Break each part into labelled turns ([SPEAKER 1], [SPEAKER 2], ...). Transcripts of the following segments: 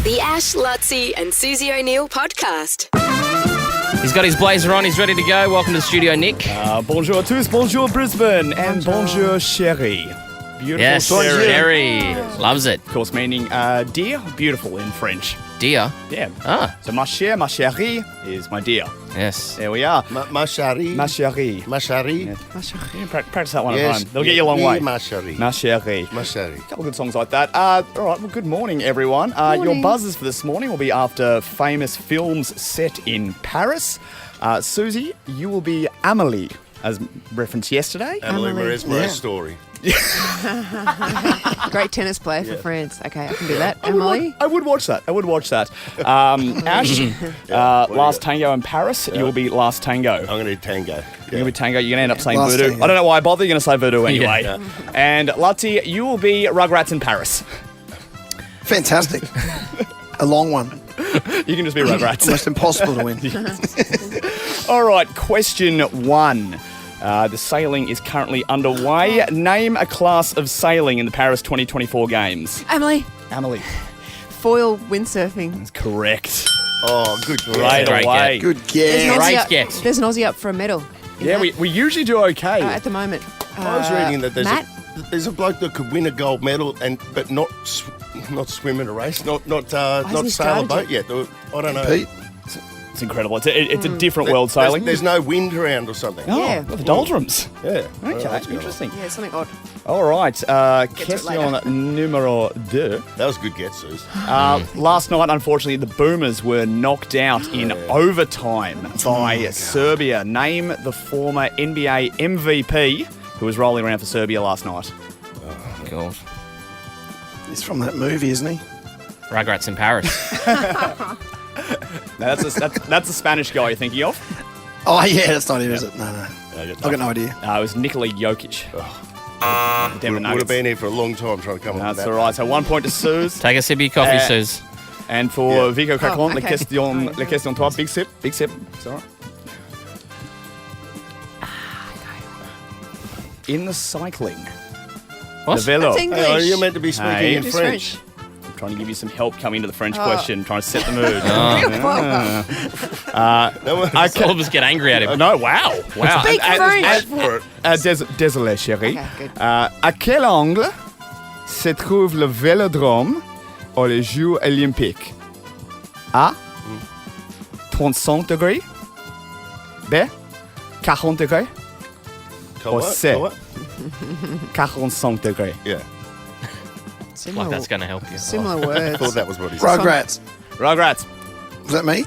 [SPEAKER 1] The Ash, Luttsy and Suse O'Neill podcast.
[SPEAKER 2] He's got his blazer on. He's ready to go. Welcome to the studio, Nick.
[SPEAKER 3] Bonjour à tous, bonjour Brisbane, and bonjour chérie. Beautiful
[SPEAKER 2] Yes, Sherry. Loves it.
[SPEAKER 3] Of course, meaning dear, beautiful in French.
[SPEAKER 2] Dear.
[SPEAKER 3] Yeah.
[SPEAKER 2] Ah.
[SPEAKER 3] So ma chère, ma chérie is my dear.
[SPEAKER 2] Yes.
[SPEAKER 3] There we are.
[SPEAKER 4] Ma chérie.
[SPEAKER 3] Ma chérie.
[SPEAKER 4] Ma chérie.
[SPEAKER 3] Yeah, practice that one
[SPEAKER 4] Yes.
[SPEAKER 3] at home. They'll get you a long way.
[SPEAKER 4] Ma chérie.
[SPEAKER 3] Ma chérie.
[SPEAKER 4] Ma chérie.
[SPEAKER 3] A couple of good songs like that. All right, well, good morning, everyone. Your buzzers for this morning will be after famous films set in Paris. Susie, you will be Amélie, as referenced yesterday.
[SPEAKER 4] Emily Maresmo's story.
[SPEAKER 5] Great tennis player for France. Okay, I can do that. Emily?
[SPEAKER 3] I would watch that. Ash, Last Tango in Paris. You'll be Last Tango.
[SPEAKER 4] I'm going to do tango.
[SPEAKER 3] You're going to be Tango. You're going to end up saying
[SPEAKER 6] Last
[SPEAKER 3] Voodoo.
[SPEAKER 6] Tango.
[SPEAKER 3] I don't know why I bother. You're going to say Voodoo anyway.
[SPEAKER 2] Yeah.
[SPEAKER 3] And Luttsy, you will be Rugrats in Paris.
[SPEAKER 6] Fantastic. A long one.
[SPEAKER 3] You can just be Rugrats.
[SPEAKER 6] Almost impossible to win.
[SPEAKER 3] All right, question one. The sailing is currently underway. Name a class of sailing in the Paris 2024 Games.
[SPEAKER 5] Emily?
[SPEAKER 3] Amélie.
[SPEAKER 5] Foil windsurfing.
[SPEAKER 3] That's correct.
[SPEAKER 4] Oh, good.
[SPEAKER 3] Right
[SPEAKER 2] Great
[SPEAKER 3] away.
[SPEAKER 6] Good
[SPEAKER 5] There's an
[SPEAKER 6] guess.
[SPEAKER 2] Great
[SPEAKER 5] Aussie
[SPEAKER 2] guess.
[SPEAKER 5] There's an Aussie up for a medal. in
[SPEAKER 3] Yeah,
[SPEAKER 5] that,
[SPEAKER 3] we usually do okay.
[SPEAKER 5] at the moment.
[SPEAKER 4] I was reading that
[SPEAKER 5] Matt?
[SPEAKER 4] there's a bloke that could win a gold medal but not swim in a race, not sail
[SPEAKER 5] he
[SPEAKER 4] a
[SPEAKER 5] started
[SPEAKER 4] boat yet. I don't know.
[SPEAKER 6] Pete?
[SPEAKER 3] It's incredible. It's a different world sailing.
[SPEAKER 4] There's no wind around or something.
[SPEAKER 3] Oh,
[SPEAKER 5] Yeah.
[SPEAKER 3] the doldrums.
[SPEAKER 4] Yeah.
[SPEAKER 3] Okay, interesting.
[SPEAKER 5] Yeah, something odd.
[SPEAKER 3] All right,
[SPEAKER 5] to it
[SPEAKER 3] question
[SPEAKER 5] later.
[SPEAKER 3] numero deux.
[SPEAKER 4] That was a good guess, Suze.
[SPEAKER 3] Last night, unfortunately, the Boomers were knocked out in overtime by Serbia. Name the former NBA MVP who was rolling around for Serbia last night.
[SPEAKER 2] Cool.
[SPEAKER 6] He's from that movie, isn't he?
[SPEAKER 2] Rugrats in Paris.
[SPEAKER 3] Now, that's a Spanish guy you're thinking of.
[SPEAKER 6] Oh, yeah, that's not him, is it? No. I've got no idea.
[SPEAKER 3] It was Nikola Jokic. Denver
[SPEAKER 4] Would
[SPEAKER 3] Nuggets.
[SPEAKER 4] have been here for a long time trying to come up with
[SPEAKER 3] That's
[SPEAKER 4] that.
[SPEAKER 3] all right. So 1 point to Suze.
[SPEAKER 2] Take a sip of your coffee,
[SPEAKER 3] Uh,
[SPEAKER 2] Suze.
[SPEAKER 3] And for Vico Crackon,
[SPEAKER 5] Oh,
[SPEAKER 3] le
[SPEAKER 5] okay.
[SPEAKER 3] question trois. Big sip. It's all right. In the cycling,
[SPEAKER 2] What?
[SPEAKER 3] the velo.
[SPEAKER 5] That's English.
[SPEAKER 4] Oh, you're meant to be speaking
[SPEAKER 3] Hey.
[SPEAKER 4] in
[SPEAKER 5] It's
[SPEAKER 4] French.
[SPEAKER 3] I'm trying to give you some help coming to the French question, trying to set the mood.
[SPEAKER 2] All of us get angry at him.
[SPEAKER 3] No, wow.
[SPEAKER 5] Speak French.
[SPEAKER 4] For it.
[SPEAKER 3] Désolé, chérie.
[SPEAKER 5] Okay, good.
[SPEAKER 3] À quel angle se trouve le vélodrome aux les Jeux Olympiques? A. 35 degrés. B. 40 degrés.
[SPEAKER 4] Call what?
[SPEAKER 3] c'est-
[SPEAKER 4] Call what?
[SPEAKER 3] 45 degrés.
[SPEAKER 4] Yeah.
[SPEAKER 5] Similar,
[SPEAKER 2] Like that's going to help you.
[SPEAKER 5] similar
[SPEAKER 4] I
[SPEAKER 5] words.
[SPEAKER 4] thought that was what he said.
[SPEAKER 6] Rugrats.
[SPEAKER 3] Rugrats.
[SPEAKER 6] Was that me?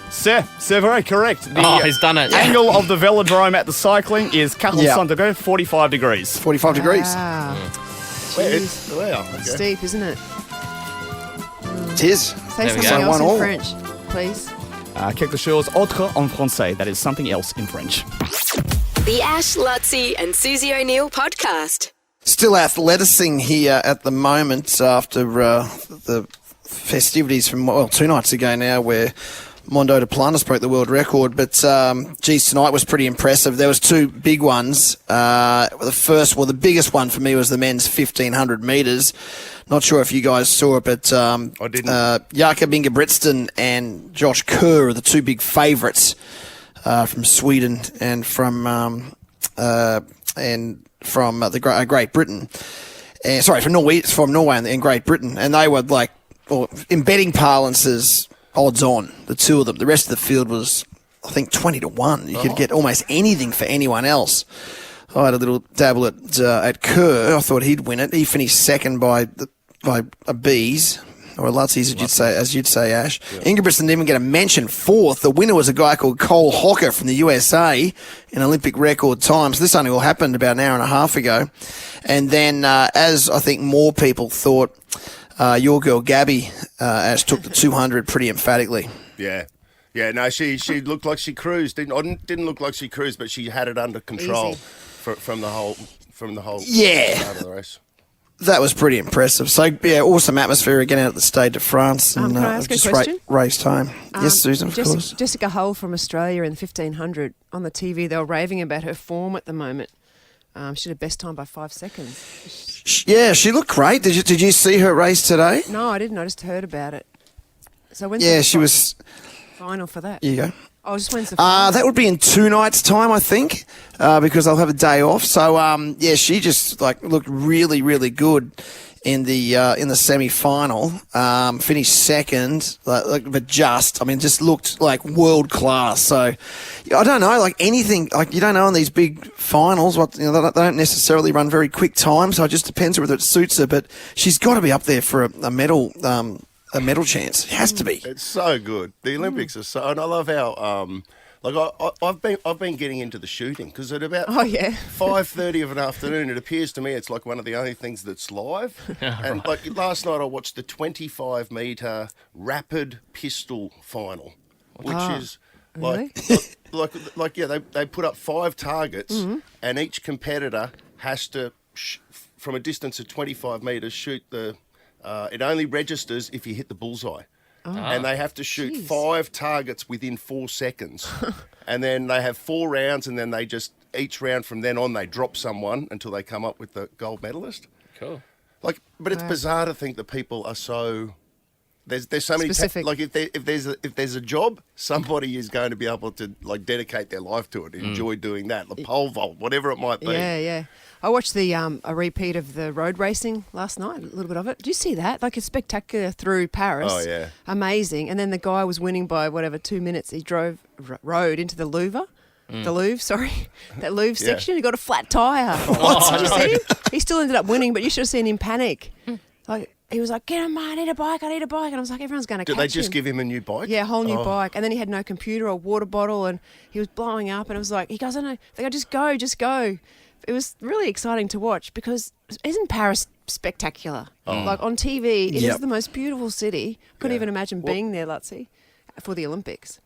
[SPEAKER 3] C'est very correct. The
[SPEAKER 2] Oh, he's done it.
[SPEAKER 3] angle of the velodrome at the cycling is 45
[SPEAKER 6] Yeah.
[SPEAKER 3] degrés, 45 degrees.
[SPEAKER 6] 45 degrees.
[SPEAKER 5] Wow.
[SPEAKER 4] It's, wow,
[SPEAKER 5] It's
[SPEAKER 4] okay.
[SPEAKER 5] deep, isn't it?
[SPEAKER 6] It is.
[SPEAKER 5] Say
[SPEAKER 2] There we
[SPEAKER 5] something
[SPEAKER 2] go.
[SPEAKER 5] else
[SPEAKER 6] One
[SPEAKER 5] in
[SPEAKER 6] all.
[SPEAKER 5] French, please.
[SPEAKER 3] Quelque chose autre en français. That is something else in French.
[SPEAKER 1] The Ash, Luttsy and Suse O'Neill podcast.
[SPEAKER 6] Still athleticing here at the moment after the festivities from, 2 nights ago now where Mondo de Planas broke the world record. But, geez, tonight was pretty impressive. There was 2 big ones. The biggest one for me was the men's 1,500 metres. Not sure if you guys saw it, but
[SPEAKER 4] I didn't.
[SPEAKER 6] Jakob Ingebrigtsen and Josh Kerr are the 2 big favourites from Sweden and from Great Britain. From Norway and Great Britain, and they were in betting parlances, odds on, the 2 of them. The rest of the field was, I think, 20 to 1. You could get almost anything for anyone else. I had a little dabble at Kerr. I thought he'd win it. He finished second by a bees. Or a Luttsy, as you'd say, Ash. Yeah. Ingebrigtsen didn't even get a mention fourth. The winner was a guy called Cole Hocker from the USA in Olympic record time. So this only all happened about an hour and a half ago. And then, as I think more people thought, your girl Gabby, Ash, took the 200 pretty emphatically.
[SPEAKER 4] Yeah. Yeah, no, she looked like she cruised. Didn't look like she cruised, but she had it under control
[SPEAKER 5] Easy.
[SPEAKER 4] from the whole
[SPEAKER 6] Yeah.
[SPEAKER 4] start of the race.
[SPEAKER 6] That was pretty impressive. So, yeah, awesome atmosphere again out at the Stade de France. And
[SPEAKER 5] can I ask a
[SPEAKER 6] just
[SPEAKER 5] question?
[SPEAKER 6] raced home. Yes, Susan, of course.
[SPEAKER 5] Jessica Hull from Australia in the 1,500 on the TV, they were raving about her form at the moment. She did best time by 5 seconds.
[SPEAKER 6] Yeah, she looked great. Did you see her race today?
[SPEAKER 5] No, I didn't. I just heard about it. So when's
[SPEAKER 6] Yeah,
[SPEAKER 5] the
[SPEAKER 6] she was.
[SPEAKER 5] final for that?
[SPEAKER 6] Here you go.
[SPEAKER 5] Oh, just when's the final?
[SPEAKER 6] That would be in 2 nights' time, I think, because I'll have a day off. So, yeah, she just looked really, really good in the semi-final. Finished second, but just looked like world class. So, I don't know, anything, you don't know in these big finals what they don't necessarily run very quick time. So it just depends whether it suits her. But she's got to be up there for a medal. A medal chance. It has to be.
[SPEAKER 4] It's so good. The Olympics are so, and I love how, I've been getting into the shooting because at about 5:30 of an afternoon, it appears to me it's like one of the only things that's live. And last night, I watched the 25-meter rapid pistol final, which is
[SPEAKER 5] really?
[SPEAKER 4] they put up 5 targets, and each competitor has to, from a distance of 25 meters, shoot the. It only registers if you hit the bullseye. And they have to shoot 5 targets within 4 seconds. And then they have 4 rounds, and then they just, each round from then on, they drop someone until they come up with the gold medalist.
[SPEAKER 2] Cool.
[SPEAKER 4] But it's bizarre to think that people are so... There's so many...
[SPEAKER 5] Specific.
[SPEAKER 4] If there's a job, somebody is going to be able to, dedicate their life to it, enjoy doing that, the pole vault, whatever it might be.
[SPEAKER 5] Yeah. I watched a repeat of the road racing last night, a little bit of it. Did you see that? It's spectacular through Paris.
[SPEAKER 4] Oh, yeah.
[SPEAKER 5] Amazing. And then the guy was winning by 2 minutes. He rode into the Louvre. The Louvre, sorry. That Louvre section. He got a flat tyre. Did you see him? He still ended up winning, but you should have seen him panic. He was like, get him, I need a bike. And I was like, everyone's going to catch him.
[SPEAKER 4] Did they just give him a new bike?
[SPEAKER 5] Yeah, a whole new bike. And then he had no computer or water bottle, and he was blowing up, and it was like, he goes, I don't know. They go, just go. It was really exciting to watch because isn't Paris spectacular? On TV, it is the most beautiful city. Couldn't even imagine being there, Luttsy, for the Olympics.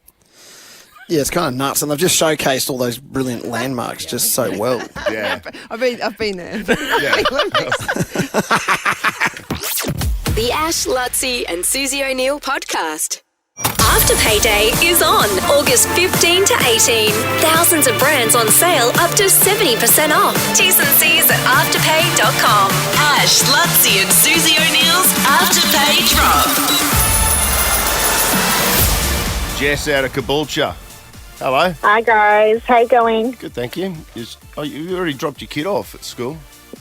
[SPEAKER 6] Yeah, it's kind of nuts, and they've just showcased all those brilliant landmarks just so well.
[SPEAKER 4] Yeah.
[SPEAKER 5] I've been there.
[SPEAKER 1] The Ash, Luttsy and Susie O'Neill podcast.
[SPEAKER 7] Afterpay Day is on August 15 to 18. Thousands of brands on sale up to 70% off. T's and C's at afterpay.com.
[SPEAKER 8] Ash, Luttsy and Susie O'Neill's Afterpay Drop.
[SPEAKER 4] Jess out of Caboolture. Hello.
[SPEAKER 9] Hi guys, how you going?
[SPEAKER 4] Good, thank you. You already dropped your kid off at school?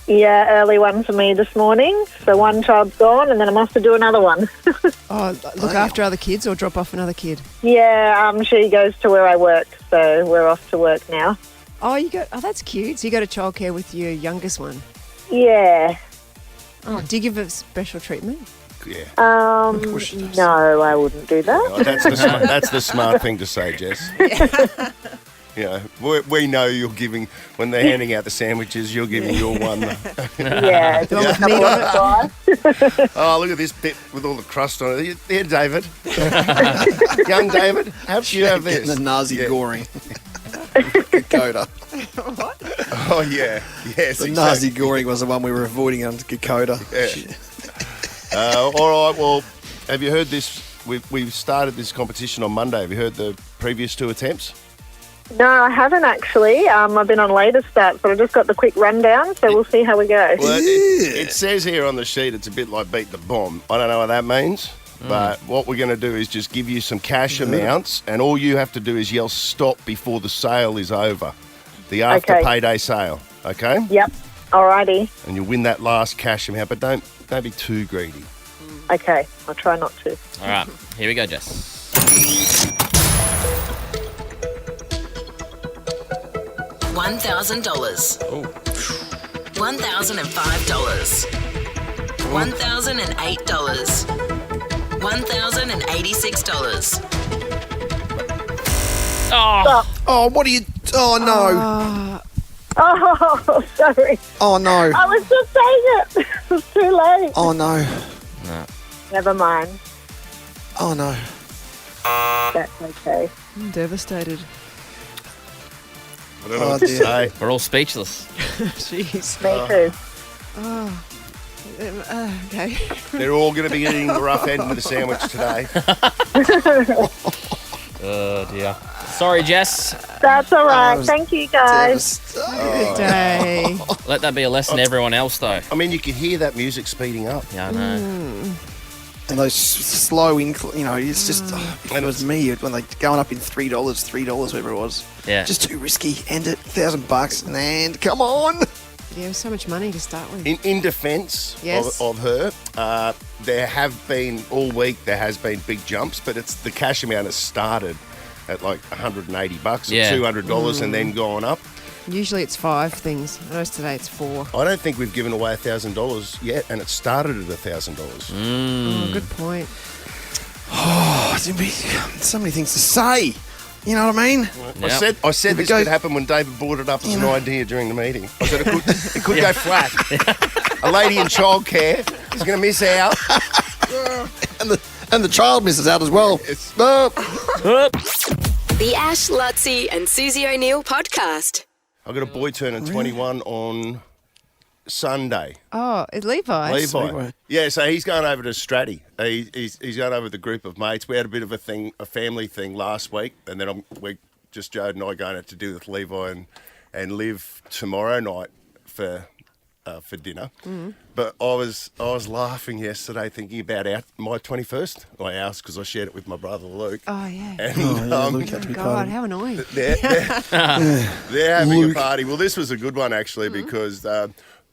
[SPEAKER 9] Yeah, early one for me this morning. So one child's gone and then I'm off to do another one.
[SPEAKER 5] Look after other kids or drop off another kid?
[SPEAKER 9] Yeah, she goes to where I work, so we're off to work now.
[SPEAKER 5] Oh, that's cute. So you go to childcare with your youngest one?
[SPEAKER 9] Yeah.
[SPEAKER 5] Oh, do you give her special treatment?
[SPEAKER 4] Yeah.
[SPEAKER 9] No, I wouldn't do that.
[SPEAKER 4] Oh, that's the smart thing to say, Jess. We know you're giving, when they're handing out the sandwiches, you're giving your one.
[SPEAKER 9] Yeah.
[SPEAKER 5] The one with meat on it?
[SPEAKER 4] Oh, look at this bit with all the crust on it. There, David. Young David, how do you have this?
[SPEAKER 6] The Nazi goring. Kokoda.
[SPEAKER 5] What?
[SPEAKER 4] Oh, yeah. Yes,
[SPEAKER 6] The Nazi goring was the one we were avoiding on Kokoda.
[SPEAKER 4] Yeah. All right, well, have you heard this? We've started this competition on Monday. Have you heard the previous 2 attempts?
[SPEAKER 9] No, I haven't actually. I've been on later starts, but I just got the quick rundown, so we'll see how we go.
[SPEAKER 4] Well, it says here on the sheet it's a bit like beat the bomb. I don't know what that means, but what we're going to do is just give you some cash amounts, and all you have to do is yell stop before the sale is over. The after payday sale, okay?
[SPEAKER 9] Yep. Alrighty.
[SPEAKER 4] And you'll win that last cash amount, but don't be too greedy.
[SPEAKER 9] Okay, I'll try not to.
[SPEAKER 2] All right, here we go, Jess.
[SPEAKER 8] $1,000.
[SPEAKER 2] Oh.
[SPEAKER 8] $1,005. $1,008. $1,086.
[SPEAKER 6] Oh, what are you... Oh, no.
[SPEAKER 9] Oh, sorry.
[SPEAKER 6] Oh, no.
[SPEAKER 9] I was just saying it. It was too late.
[SPEAKER 6] Oh, no.
[SPEAKER 9] Never mind.
[SPEAKER 6] Oh, no.
[SPEAKER 9] That's okay.
[SPEAKER 5] I'm devastated.
[SPEAKER 4] I don't know what to say.
[SPEAKER 2] We're all speechless.
[SPEAKER 5] Jeez.
[SPEAKER 9] Me too.
[SPEAKER 5] Okay.
[SPEAKER 4] They're all going to be eating the rough end of the sandwich today.
[SPEAKER 2] Oh, dear. Sorry, Jess.
[SPEAKER 9] That's all right. Thank you, guys.
[SPEAKER 5] Good day.
[SPEAKER 2] Let that be a lesson to everyone else, though.
[SPEAKER 4] I mean, you could hear that music speeding up.
[SPEAKER 2] Yeah, I know.
[SPEAKER 6] And those slow, it's just, it was me when they going up in $3, whatever it was.
[SPEAKER 2] Yeah.
[SPEAKER 6] Just too risky. End it, $1,000, and come on.
[SPEAKER 5] Yeah, so much money to start with.
[SPEAKER 4] In defence
[SPEAKER 5] Yes.
[SPEAKER 4] of her, there have been, all week, there has been big jumps, but it's the cash amount has started at like $180
[SPEAKER 2] Yeah.
[SPEAKER 4] or $200 and then gone up.
[SPEAKER 5] Usually it's 5 things. I noticed today it's 4.
[SPEAKER 4] I don't think we've given away $1,000 yet, and it started at $1,000.
[SPEAKER 5] Oh, good point.
[SPEAKER 6] Oh, there'd be so many things to say. You know what I mean?
[SPEAKER 2] Yep.
[SPEAKER 4] I said
[SPEAKER 6] If it
[SPEAKER 4] this
[SPEAKER 6] goes-
[SPEAKER 4] could happen when David brought it up as an idea during the meeting. I said it could go flat. A lady in childcare is going to miss out.
[SPEAKER 6] And the child misses out as well.
[SPEAKER 1] The Ash, Luttsy and Susie O'Neill podcast.
[SPEAKER 4] I got a boy turning 21 on Sunday.
[SPEAKER 5] Oh, it's Levi's.
[SPEAKER 4] Levi. Yeah, so he's going over to Stratty. He's going over with a group of mates. We had a bit of a family thing last week, and then Jode and I going out to do with Levi and Liv tomorrow night for dinner. But I was laughing yesterday thinking about my 21st, or ours, because I shared it with my brother Luke.
[SPEAKER 5] Oh, yeah.
[SPEAKER 4] And
[SPEAKER 6] Luke had to be part
[SPEAKER 5] God,
[SPEAKER 6] of it.
[SPEAKER 5] how annoying.
[SPEAKER 4] they're having a party. Well, this was a good one actually because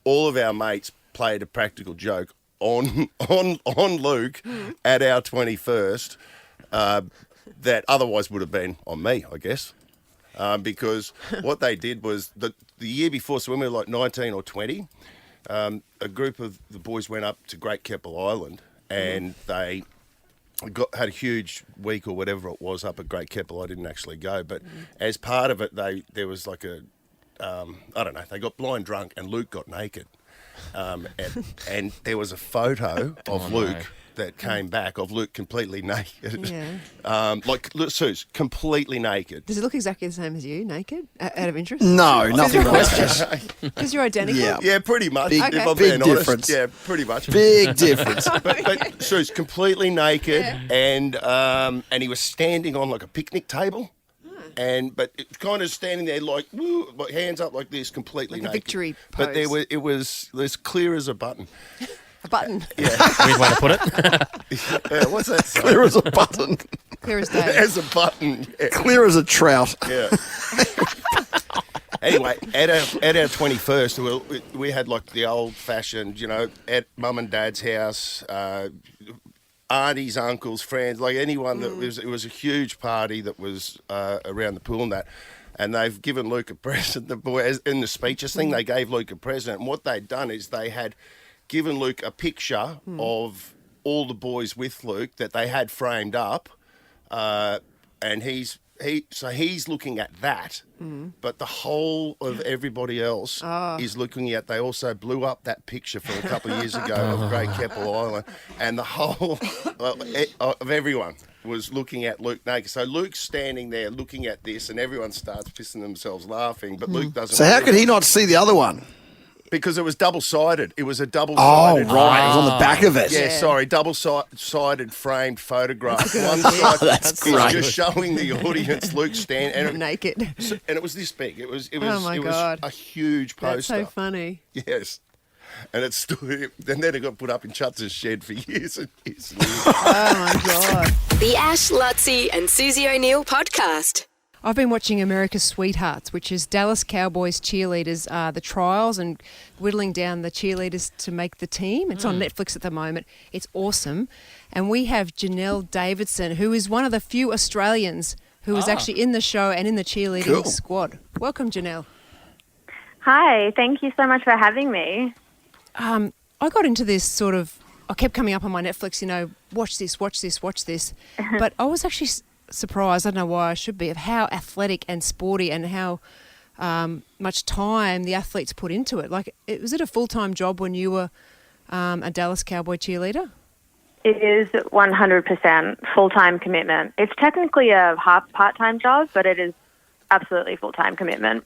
[SPEAKER 4] all of our mates played a practical joke on Luke at our 21st that otherwise would have been on me, I guess. Because what they did was the year before, so when we were like 19 or 20, a group of the boys went up to Great Keppel Island and they had a huge week or whatever it was up at Great Keppel. I didn't actually go, but as part of it, there was like I don't know, they got blind drunk and Luke got naked. And there was a photo of Luke that came back of Luke completely naked.
[SPEAKER 5] Yeah.
[SPEAKER 4] Like Suse, completely naked.
[SPEAKER 5] Does it look exactly the same as you, naked? Out of interest?
[SPEAKER 6] No, nothing like
[SPEAKER 5] Because you're identical?
[SPEAKER 6] Yeah.
[SPEAKER 4] Yeah, pretty much.
[SPEAKER 6] Big-
[SPEAKER 4] if I'm
[SPEAKER 6] big
[SPEAKER 4] being honest.
[SPEAKER 6] difference.
[SPEAKER 4] Yeah, pretty much.
[SPEAKER 6] Big difference.
[SPEAKER 4] But Suse, completely naked, and he was standing on like a picnic table. But it kind of standing there like hands up like this, completely
[SPEAKER 5] Like a
[SPEAKER 4] naked.
[SPEAKER 5] victory
[SPEAKER 4] But
[SPEAKER 5] pose.
[SPEAKER 4] it was as clear as a button.
[SPEAKER 5] A button.
[SPEAKER 2] Weird way to put it.
[SPEAKER 4] Yeah, what's that? Say?
[SPEAKER 6] Clear as a button.
[SPEAKER 5] Clear as day.
[SPEAKER 4] As a button. Yeah.
[SPEAKER 6] Clear as a trout.
[SPEAKER 4] Yeah. Anyway, at our 21st, we had like the old-fashioned, at mum and dad's house, aunties, uncles, friends, like anyone that it was a huge party that was around the pool and that. And they've given Luke a present. The boy, in the speeches thing, they gave Luke a present. And what they'd done is they had given Luke a picture of all the boys with Luke that they had framed up, and he's looking at that, but the whole of everybody else is looking at. They also blew up that picture from a couple of years ago of Great Keppel Island, and the whole of everyone was looking at Luke naked. So Luke's standing there looking at this, and everyone starts pissing themselves laughing, but Luke doesn't.
[SPEAKER 6] So how could he not see the other one?
[SPEAKER 4] Because it was double-sided. It was a
[SPEAKER 6] Oh,
[SPEAKER 4] double-sided.
[SPEAKER 6] right. It was on the back of it.
[SPEAKER 4] Yeah, sorry, double-sided framed photograph. One side
[SPEAKER 6] That's
[SPEAKER 4] is
[SPEAKER 6] great.
[SPEAKER 4] just showing the audience Luke stand,
[SPEAKER 5] Naked.
[SPEAKER 4] and it was this big. It was
[SPEAKER 5] my God.
[SPEAKER 4] a huge poster.
[SPEAKER 5] That's so funny.
[SPEAKER 4] Yes, and it stood. And then it got put up in Chutz's shed for years and years. And years.
[SPEAKER 5] Oh, my God.
[SPEAKER 1] The Ash, Luttsy and Susie O'Neill podcast.
[SPEAKER 5] I've been watching America's Sweethearts, which is Dallas Cowboys cheerleaders, the trials and whittling down the cheerleaders to make the team. It's on Netflix at the moment. It's awesome. And we have Janelle Davidson, who is one of the few Australians who is actually in the show and in the cheerleading squad. Welcome, Janelle.
[SPEAKER 9] Hi, thank you so much for having me.
[SPEAKER 5] I got into this sort of, I kept coming up on my Netflix, watch this. But I was actually surprised, I don't know why I should be, of how athletic and sporty and how much time the athletes put into it. Like, was it a full-time job when you were a Dallas Cowboy cheerleader?
[SPEAKER 9] It is 100% full-time commitment. It's technically a part-time job, but it is absolutely full-time commitment.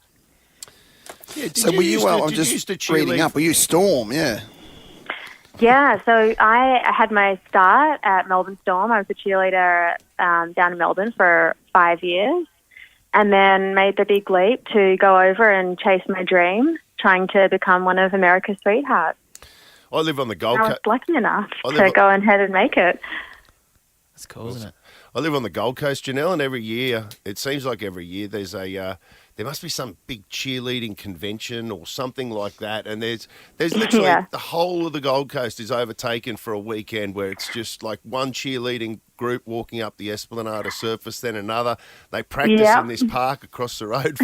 [SPEAKER 4] Yeah,
[SPEAKER 6] So were you, I'm just reading up, were you Storm, yeah?
[SPEAKER 9] Yeah, so I had my start at Melbourne Storm. I was a cheerleader down in Melbourne for 5 years. and then made the big leap to go over and chase my dream, trying to become one of America's sweethearts.
[SPEAKER 4] I live on the Gold
[SPEAKER 9] I was
[SPEAKER 4] Coast.
[SPEAKER 9] lucky enough to go ahead and make it.
[SPEAKER 2] That's cool, isn't it?
[SPEAKER 4] I live on the Gold Coast, Janelle, and every year, it seems like every year there's there must be some big cheerleading convention or something like that, and there's literally the whole of the Gold Coast is overtaken for a weekend where it's just like one cheerleading group walking up the Esplanade surface, then another. They practice in this park across the road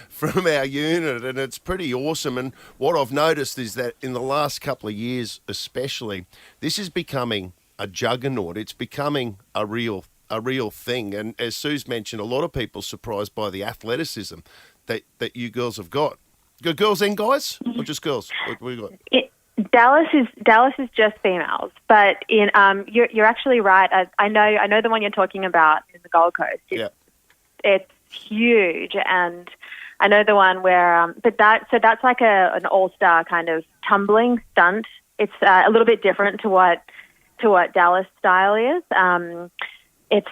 [SPEAKER 4] from our unit, and it's pretty awesome. And what I've noticed is that in the last couple of years especially, this is becoming a juggernaut. It's becoming a real thing. And as Sue's mentioned, a lot of people surprised by the athleticism that you girls have got. Got girls and guys, or just girls? What you got?
[SPEAKER 9] Dallas is just females, but in you're actually right. I know the one you're talking about in the Gold Coast. It's huge, and I know the one where that's like an all-star kind of tumbling stunt. It's a little bit different to what Dallas style is. It's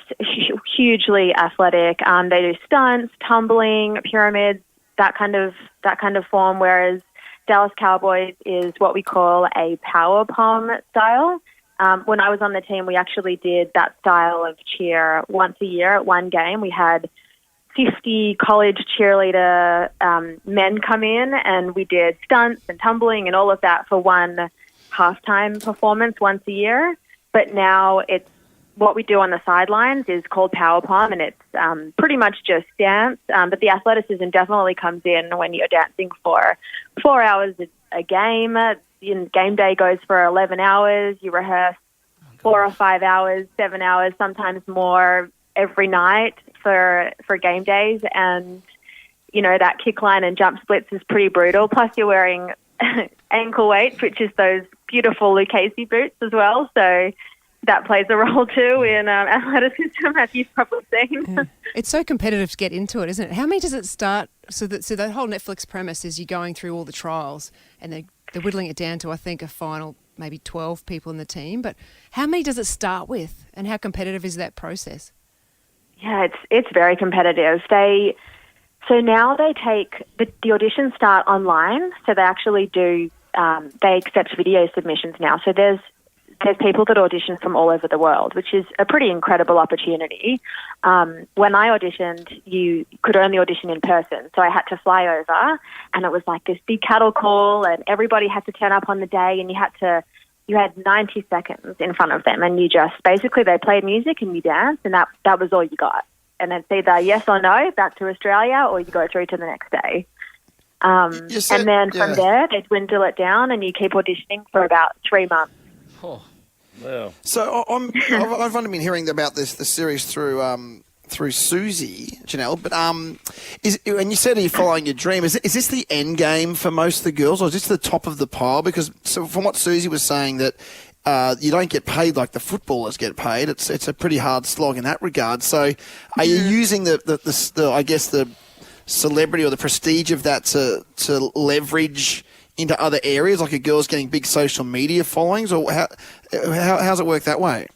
[SPEAKER 9] hugely athletic. They do stunts, tumbling, pyramids, that kind of form. Whereas Dallas Cowboys is what we call a power pom style. When I was on the team, we actually did that style of cheer once a year at one game. We had 50 college cheerleader men come in, and we did stunts and tumbling and all of that for one halftime performance once a year. But now it's what we do on the sidelines is called power pom, and it's pretty much just dance. But the athleticism definitely comes in when you're dancing for 4 hours a game. Game day goes for 11 hours. You rehearse 4 or 5 hours, 7 hours, sometimes more every night for game days. And, that kick line and jump splits is pretty brutal. Plus you're wearing ankle weights, which is those beautiful Lucchese boots as well. So that plays a role too in athleticism, as you've probably seen.
[SPEAKER 5] Yeah. It's so competitive to get into it, isn't it? How many does it start? So the whole Netflix premise is you're going through all the trials, and they're whittling it down to, I think, a final maybe 12 people in the team. But how many does it start with, and how competitive is that process?
[SPEAKER 9] Yeah, it's very competitive. So now they take the auditions start online. So they actually do. They accept video submissions now. So there's people that audition from all over the world, which is a pretty incredible opportunity. When I auditioned, you could only audition in person. So I had to fly over, and it was like this big cattle call, and everybody had to turn up on the day, and you had 90 seconds in front of them, and you just, basically they played music and you danced, and that was all you got. And it's either yes or no, back to Australia, or you go through to the next day. And then from there, they dwindle it down, and you keep auditioning for about 3 months.
[SPEAKER 2] Oh, wow.
[SPEAKER 6] So I've only been hearing about the series through Suse, Janelle, but and you said you're following your dream. Is this the end game for most of the girls, or is this the top of the pile? Because from what Suse was saying, that you don't get paid like the footballers get paid. It's a pretty hard slog in that regard. So are you using the I guess the celebrity or the prestige of that to leverage into other areas, like a girl's getting big social media followings, or how's it work that way?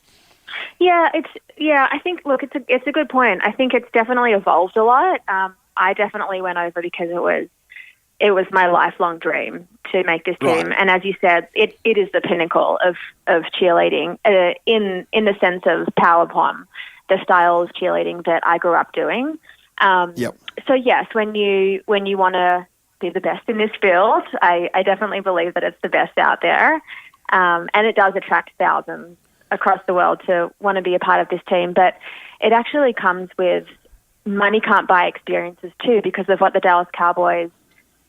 [SPEAKER 9] Yeah, I think, look, it's a good point. I think it's definitely evolved a lot. I definitely went over because it was my lifelong dream to make this team. And as you said, it is the pinnacle of cheerleading in the sense of power pom, the style of cheerleading that I grew up doing. So yes, when you want to be the best in this field, I definitely believe that it's the best out there. And it does attract thousands across the world to want to be a part of this team. But it actually comes with money can't buy experiences too, because of what the Dallas Cowboys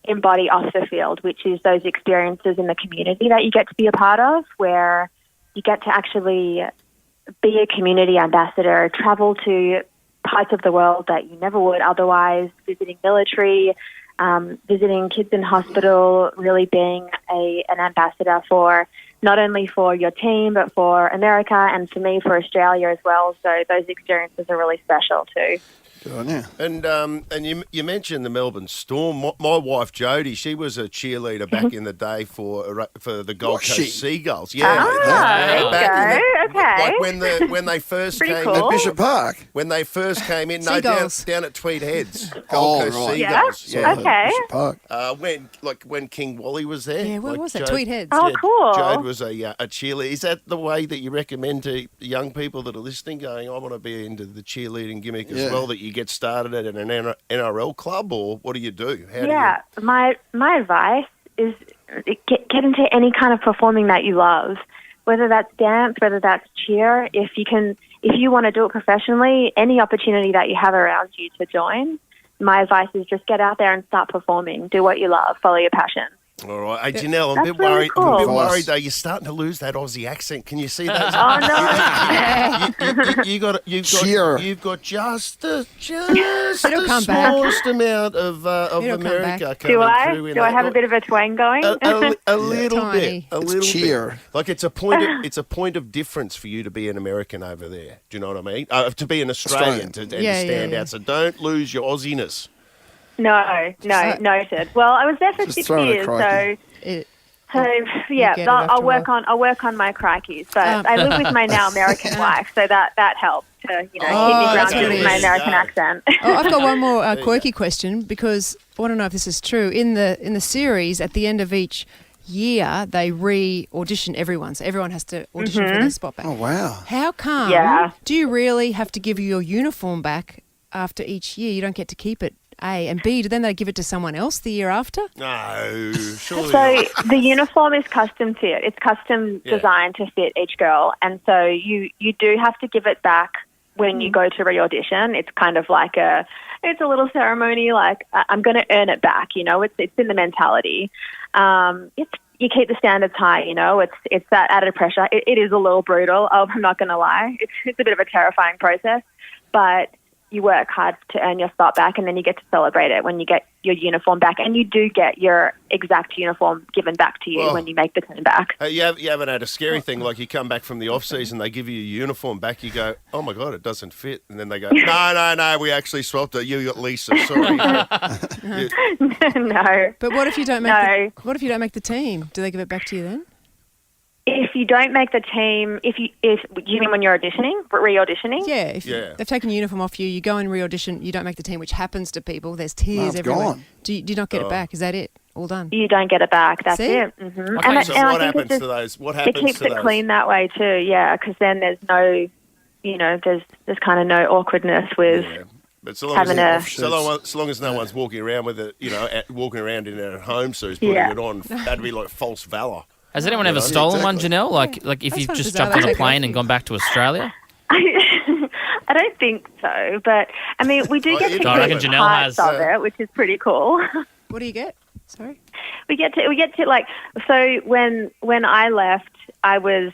[SPEAKER 9] embody off the field, which is those experiences in the community that you get to be a part of, where you get to actually be a community ambassador, travel to parts of the world that you never would otherwise, visiting military, visiting kids in hospital, really being an ambassador for not only for your team, but for America and for me, for Australia as well. So those experiences are really special too.
[SPEAKER 6] Good on you.
[SPEAKER 4] And you mentioned the Melbourne Storm. My wife Jodie, she was a cheerleader back in the day for the Gold Coast Seagulls. Yeah,
[SPEAKER 9] there you go. Okay.
[SPEAKER 4] Like when they first
[SPEAKER 9] Pretty
[SPEAKER 4] came
[SPEAKER 9] cool.
[SPEAKER 6] At Bishop Park.
[SPEAKER 4] when they first came in, down at Tweed Heads, Gold Coast
[SPEAKER 6] right.
[SPEAKER 4] Seagulls.
[SPEAKER 9] Yeah. Okay.
[SPEAKER 6] Bishop Park.
[SPEAKER 4] When King Wally was there.
[SPEAKER 5] Yeah, where was it?
[SPEAKER 4] Jode-
[SPEAKER 5] Tweed Heads.
[SPEAKER 9] Oh, cool.
[SPEAKER 4] Jode was a cheerleader. Is that the way that you recommend to young people that are listening, going, I want to be into the cheerleading gimmick as well, that you get started at an NRL club, or what do you do?
[SPEAKER 9] My advice is get into any kind of performing that you love, whether that's dance, whether that's cheer. If you want to do it professionally, any opportunity that you have around you to join, my advice is just get out there and start performing. Do what you love. Follow your passion.
[SPEAKER 4] All right. Hey, Janelle, I'm a bit
[SPEAKER 9] really
[SPEAKER 4] worried.
[SPEAKER 9] cool.
[SPEAKER 4] I'm a bit worried, though. You're starting to lose that Aussie accent. Can you see that?
[SPEAKER 9] Oh, no.
[SPEAKER 4] You've got just the
[SPEAKER 5] come
[SPEAKER 4] smallest amount of
[SPEAKER 5] It'll
[SPEAKER 4] America
[SPEAKER 5] come
[SPEAKER 4] coming through.
[SPEAKER 9] Do I have a bit of a twang going?
[SPEAKER 4] A little
[SPEAKER 5] Tiny.
[SPEAKER 4] bit. A little
[SPEAKER 6] cheer.
[SPEAKER 4] bit. Like it's a point of difference for you to be an American over there. Do you know what I mean? To be an Australian to stand out. So don't lose your Aussiness.
[SPEAKER 9] No, noted. Well, I was there for 6 years, I'll work on my crikeys. But I live with my now American wife, so that helps to keep me grounded with my American accent.
[SPEAKER 5] I've got one more quirky question, because I want to know if this is true. In the series, at the end of each year, they re-audition everyone, so everyone has to audition for their spot back.
[SPEAKER 6] Oh, wow.
[SPEAKER 5] How come?
[SPEAKER 9] Yeah.
[SPEAKER 5] Do you really have to give your uniform back after each year? You don't get to keep it. A, and B, do then they give it to someone else the year after?
[SPEAKER 4] No, surely
[SPEAKER 9] So
[SPEAKER 4] not.
[SPEAKER 9] the uniform is custom fit. It's custom designed to fit each girl, and so you do have to give it back when you go to re-audition. It's kind of like it's a little ceremony, like I'm going to earn it back. It's in the mentality. You keep the standards high. It's that added pressure. It is a little brutal. I'm not going to lie. It's a bit of a terrifying process, but you work hard to earn your spot back, and then you get to celebrate it when you get your uniform back. And you do get your exact uniform given back to you when you make the turn back.
[SPEAKER 4] Hey, you haven't had a scary thing like you come back from the off-season, they give you your uniform back, you go, oh, my God, it doesn't fit. And then they go, no, we actually swapped it. You got Lisa, sorry.
[SPEAKER 9] No.
[SPEAKER 5] But what if you don't make the team? Do they give it back to you then?
[SPEAKER 9] If you don't make the team, if you mean when you're auditioning, re-auditioning?
[SPEAKER 5] Yeah, if they've taken your uniform off you, you go and re-audition, you don't make the team, which happens to people. There's tears everywhere.
[SPEAKER 6] Gone.
[SPEAKER 5] Do you not get it back? Is that it? All done?
[SPEAKER 9] You don't get it back. That's
[SPEAKER 5] See?
[SPEAKER 9] it. Mm-hmm.
[SPEAKER 4] Okay, so what happens to those? What happens
[SPEAKER 9] it keeps
[SPEAKER 4] to
[SPEAKER 9] it
[SPEAKER 4] those?
[SPEAKER 9] clean that way too, yeah, because then there's no, there's kind of no awkwardness with
[SPEAKER 4] But so long,
[SPEAKER 9] having
[SPEAKER 4] so long as no one's walking around with it, walking around in their home suits, putting it on, that'd be like false valour.
[SPEAKER 2] Has anyone ever stolen one, Janelle? Like if
[SPEAKER 5] That's
[SPEAKER 2] you've
[SPEAKER 5] not
[SPEAKER 2] just
[SPEAKER 5] bizarre.
[SPEAKER 2] jumped on
[SPEAKER 5] They
[SPEAKER 2] a
[SPEAKER 5] take
[SPEAKER 2] plane
[SPEAKER 5] it
[SPEAKER 2] and
[SPEAKER 5] off
[SPEAKER 2] gone back to Australia?
[SPEAKER 9] I don't think so, but I mean, we do get to
[SPEAKER 2] I reckon
[SPEAKER 9] keep
[SPEAKER 2] Janelle
[SPEAKER 9] parts
[SPEAKER 2] has.
[SPEAKER 9] of it, which is pretty cool.
[SPEAKER 5] What do you get? Sorry?
[SPEAKER 9] We get to like, so when I left, I was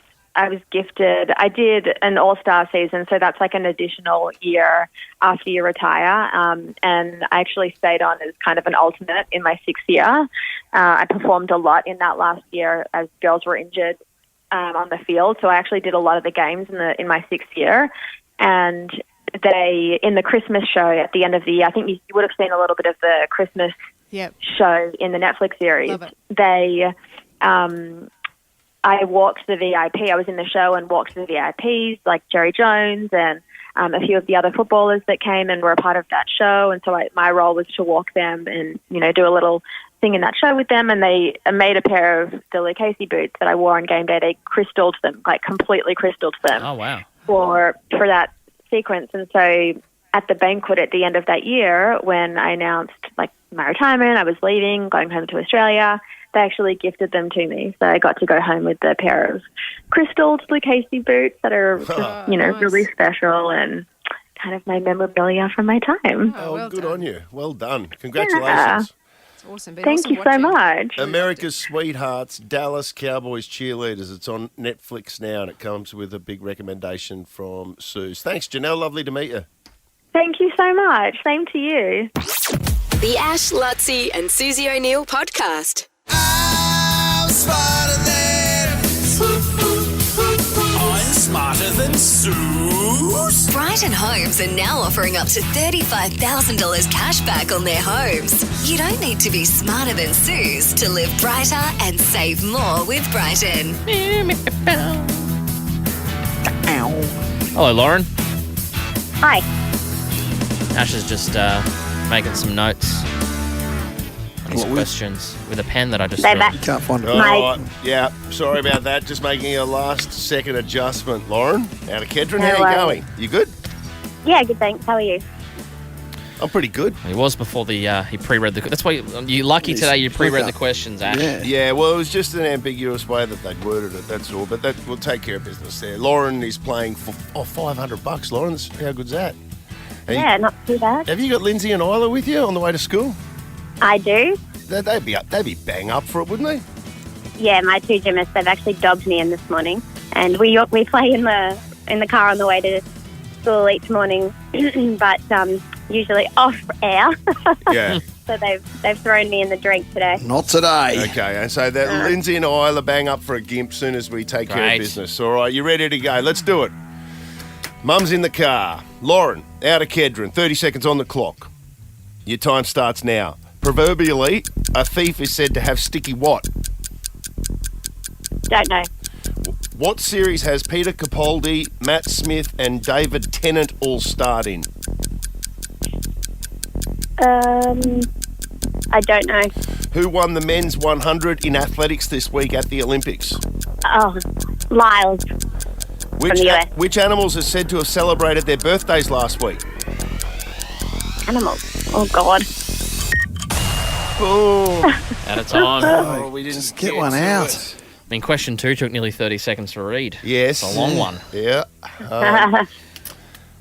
[SPEAKER 9] gifted. I did an all-star season, so that's like an additional year after you retire. And I actually stayed on as kind of an alternate in my 6th year. I performed a lot in that last year as girls were injured on the field. So I actually did a lot of the games in my 6th year. And in the Christmas show at the end of the year, I think you would have seen a little bit of the Christmas show in the Netflix series.
[SPEAKER 5] Love it.
[SPEAKER 9] I walked the VIP. I was in the show and walked the VIPs, like Jerry Jones and a few of the other footballers that came and were a part of that show. And so my role was to walk them and, do a little thing in that show with them. And they made a pair of the Luttsy boots that I wore on game day. They crystalled them, like completely crystalled them.
[SPEAKER 2] Oh, wow.
[SPEAKER 9] For that sequence. And so at the banquet at the end of that year, when I announced like my retirement, I was leaving, going home to Australia, they actually gifted them to me. So I got to go home with a pair of crystalled Luttsy boots that are,
[SPEAKER 5] nice.
[SPEAKER 9] really special and kind of my memorabilia from my time.
[SPEAKER 4] Oh,
[SPEAKER 5] well
[SPEAKER 4] good
[SPEAKER 5] done.
[SPEAKER 4] on you. Well done. Congratulations.
[SPEAKER 9] Yeah.
[SPEAKER 5] It's awesome.
[SPEAKER 9] Thank you so much.
[SPEAKER 4] America's Sweethearts, Dallas Cowboys Cheerleaders. It's on Netflix now, and it comes with a big recommendation from Suse. Thanks, Janelle. Lovely to meet you.
[SPEAKER 9] Thank you so much. Same to you.
[SPEAKER 1] The Ash, Luttsy and Susie O'Neill podcast.
[SPEAKER 10] I'm smarter than
[SPEAKER 8] better than Suse?
[SPEAKER 7] Brighton Homes are now offering up to $35,000 cash back on their homes. You don't need to be smarter than Suse to live brighter and save more with Brighton.
[SPEAKER 2] Hello, Lauren.
[SPEAKER 9] Hi.
[SPEAKER 2] Ash is just making some notes on his questions with a pen that I just
[SPEAKER 9] They're
[SPEAKER 2] threw.
[SPEAKER 9] back.
[SPEAKER 6] You can't find it.
[SPEAKER 4] All
[SPEAKER 9] Mate.
[SPEAKER 4] right. Yeah, sorry about that. Just making a last-second adjustment. Lauren, out of Kedron,
[SPEAKER 9] No
[SPEAKER 4] how you
[SPEAKER 9] worries.
[SPEAKER 4] going? You good?
[SPEAKER 9] Yeah, good, thanks. How are you?
[SPEAKER 4] I'm pretty good.
[SPEAKER 2] He was before he pre-read the. That's why you're lucky today. You pre-read the questions, Ash.
[SPEAKER 6] Yeah.
[SPEAKER 4] Yeah, well, it was just an ambiguous way that they'd worded it, that's all. But that we'll take care of business there. Lauren is playing for $500. Lauren, how good's that? And
[SPEAKER 9] Yeah, not too bad.
[SPEAKER 4] have you got Lindsay and Isla with you on the way to school?
[SPEAKER 9] I do.
[SPEAKER 4] They'd be bang up for it, wouldn't they?
[SPEAKER 9] Yeah, my two gymnasts, they've actually dobbed me in this morning. And we play in the car on the way to school each morning, but usually off air.
[SPEAKER 4] Yeah.
[SPEAKER 9] So they've thrown me in the drink today.
[SPEAKER 6] Not today.
[SPEAKER 4] Okay, and so that Lindsay and Isla bang up for a gimp soon as we take care of
[SPEAKER 2] Great.
[SPEAKER 4] business. All right, you ready to go? Let's do it. Mum's in the car. Lauren, out of Kedron, 30 seconds on the clock. Your time starts now. Proverbially, a thief is said to have sticky what?
[SPEAKER 9] Don't know.
[SPEAKER 4] What series has Peter Capaldi, Matt Smith and David Tennant all starred in?
[SPEAKER 9] I don't know.
[SPEAKER 4] Who won the men's 100 in athletics this week at the Olympics?
[SPEAKER 9] Oh, Lyles.
[SPEAKER 4] Which,
[SPEAKER 9] the US.
[SPEAKER 4] which animals are said to have celebrated their birthdays last week?
[SPEAKER 9] Animals. Oh, God.
[SPEAKER 4] Oh,
[SPEAKER 2] Out of time. I
[SPEAKER 4] we didn't
[SPEAKER 6] Just get one out.
[SPEAKER 2] mean, question 2 took nearly 30 seconds to read.
[SPEAKER 4] Yes.
[SPEAKER 2] It's a long one.
[SPEAKER 4] Yeah.